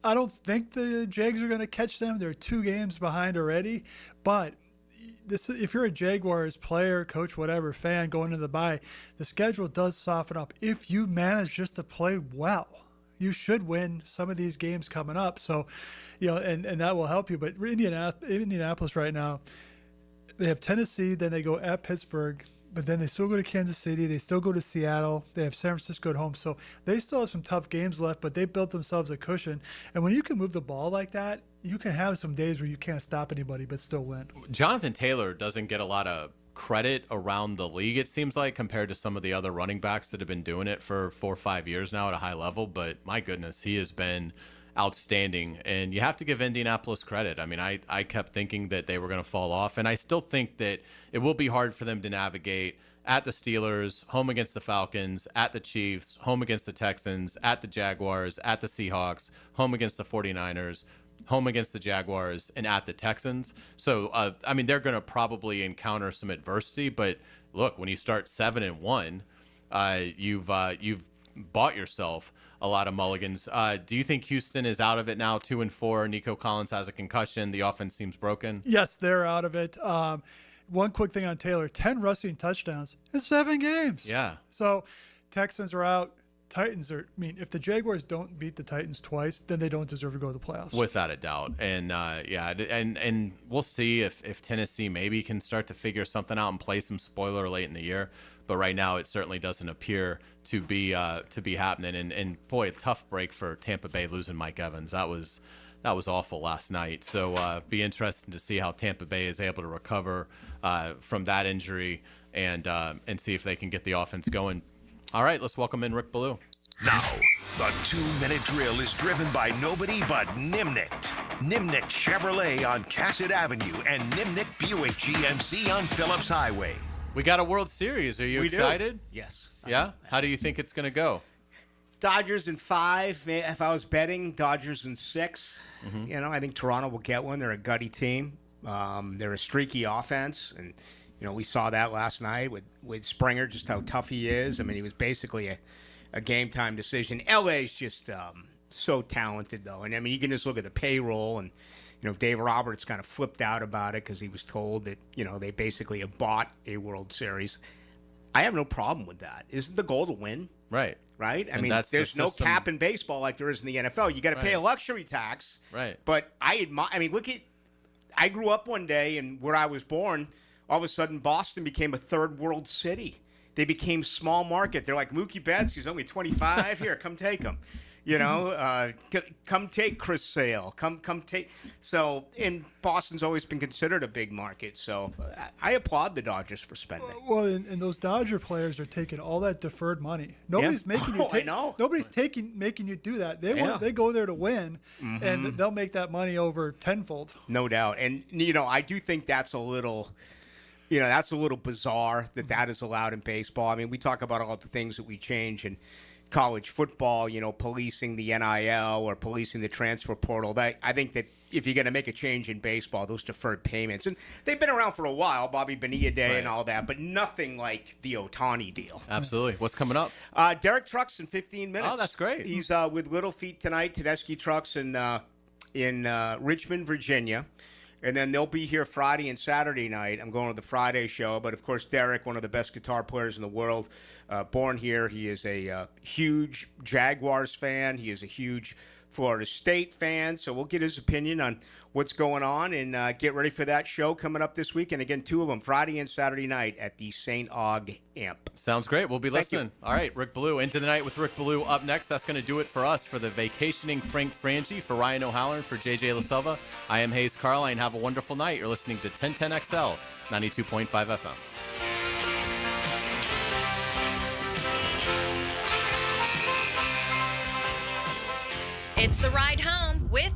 I don't think the Jags are going to catch them. They're 2 games behind already. But if you're a Jaguars player, coach, whatever, fan going into the bye, the schedule does soften up. If you manage just to play well, you should win some of these games coming up. So, and that will help you. But Indianapolis right now, they have Tennessee, then they go at Pittsburgh, but then they still go to Kansas City. They still go to Seattle. They have San Francisco at home. So they still have some tough games left, but they built themselves a cushion. And when you can move the ball like that, you can have some days where you can't stop anybody but still win. Jonathan Taylor doesn't get a lot of credit around the league, it seems like, compared to some of the other running backs that have been doing it for 4 or 5 years now at a high level. But my goodness, he has been outstanding, and you have to give Indianapolis credit. I mean, I kept thinking that they were going to fall off, and I still think that it will be hard for them to navigate at the Steelers, home against the Falcons, at the Chiefs, home against the Texans, at the Jaguars, at the Seahawks, home against the 49ers, home against the Jaguars, and at the Texans. So, they're going to probably encounter some adversity. But look, when you start 7-1, you've bought yourself a lot of mulligans. Do you think Houston is out of it now, 2-4? Nico Collins has a concussion. The offense seems broken. Yes, they're out of it. One quick thing on Taylor: 10 rushing touchdowns in 7 games. Yeah. So, Texans are out. Titans are. I mean, if the Jaguars don't beat the Titans twice, then they don't deserve to go to the playoffs. Without a doubt. And and we'll see if Tennessee maybe can start to figure something out and play some spoiler late in the year. But right now, it certainly doesn't appear to be happening. And boy, a tough break for Tampa Bay losing Mike Evans. That was awful last night. So be interesting to see how Tampa Bay is able to recover from that injury and see if they can get the offense going. All right, let's welcome in Rick Ballou. Now, the 2-minute drill is driven by nobody but Nimnick. Nimnick Chevrolet on Cassett Avenue and Nimnick Buick GMC on Phillips Highway. We got a World Series. Are you excited? Yes. Yeah? How do you think it's going to go? Dodgers in 5. If I was betting, Dodgers in 6. Mm-hmm. I think Toronto will get one. They're a gutty team. They're a streaky offense. And, we saw that last night with Springer, just how tough he is. I mean, he was basically a game-time decision. LA's just so talented, though. And, I mean, you can just look at the payroll. And, Dave Roberts kind of flipped out about it because he was told that, they basically have bought a World Series. I have no problem with that. Isn't the goal to win? Right. Right? I And mean, that's the there's no system. cap in baseball like there is in the NFL. You got to pay a luxury tax. Right. But I mean, I grew up one day, and where I was born, all of a sudden Boston became a third world city. They became small market. They're like Mookie Betts. He's only 25. Here, come take him. You know, come take Chris Sale. Come take. So, and Boston's always been considered a big market. So, I applaud the Dodgers for spending. Well, and those Dodger players are taking all that deferred money. Nobody's making you take. Nobody's making you do that. They go there to win, and they'll make that money over tenfold. No doubt. And I do think that's a little. That's a little bizarre that is allowed in baseball. I mean, we talk about all the things that we change in college football, policing the NIL or policing the transfer portal. I think that if you're going to make a change in baseball, those deferred payments, and they've been around for a while, Bobby Bonilla Day and all that, but nothing like the Ohtani deal. Absolutely. What's coming up? Derek Trucks in 15 minutes. Oh, that's great. He's with Little Feet tonight, Tedeschi Trucks in Richmond, Virginia. And then they'll be here Friday and Saturday night. I'm going to the Friday show. But, of course, Derek, one of the best guitar players in the world, born here. He is a huge Jaguars fan. He is a huge Florida State fan. So we'll get his opinion on what's going on and get ready for that show coming up this week. And, again, 2 of them, Friday and Saturday night at the St. Aug Amp. Sounds great. We'll be listening. All right, Rick Ballou, Into the Night with Rick Ballou up next. That's going to do it for us for the vacationing Frank Frangie, for Ryan O'Halloran, for JJ LaSelva. I am Hayes Carline. Have a wonderful night. You're listening to 1010XL, 92.5 FM. It's the ride home with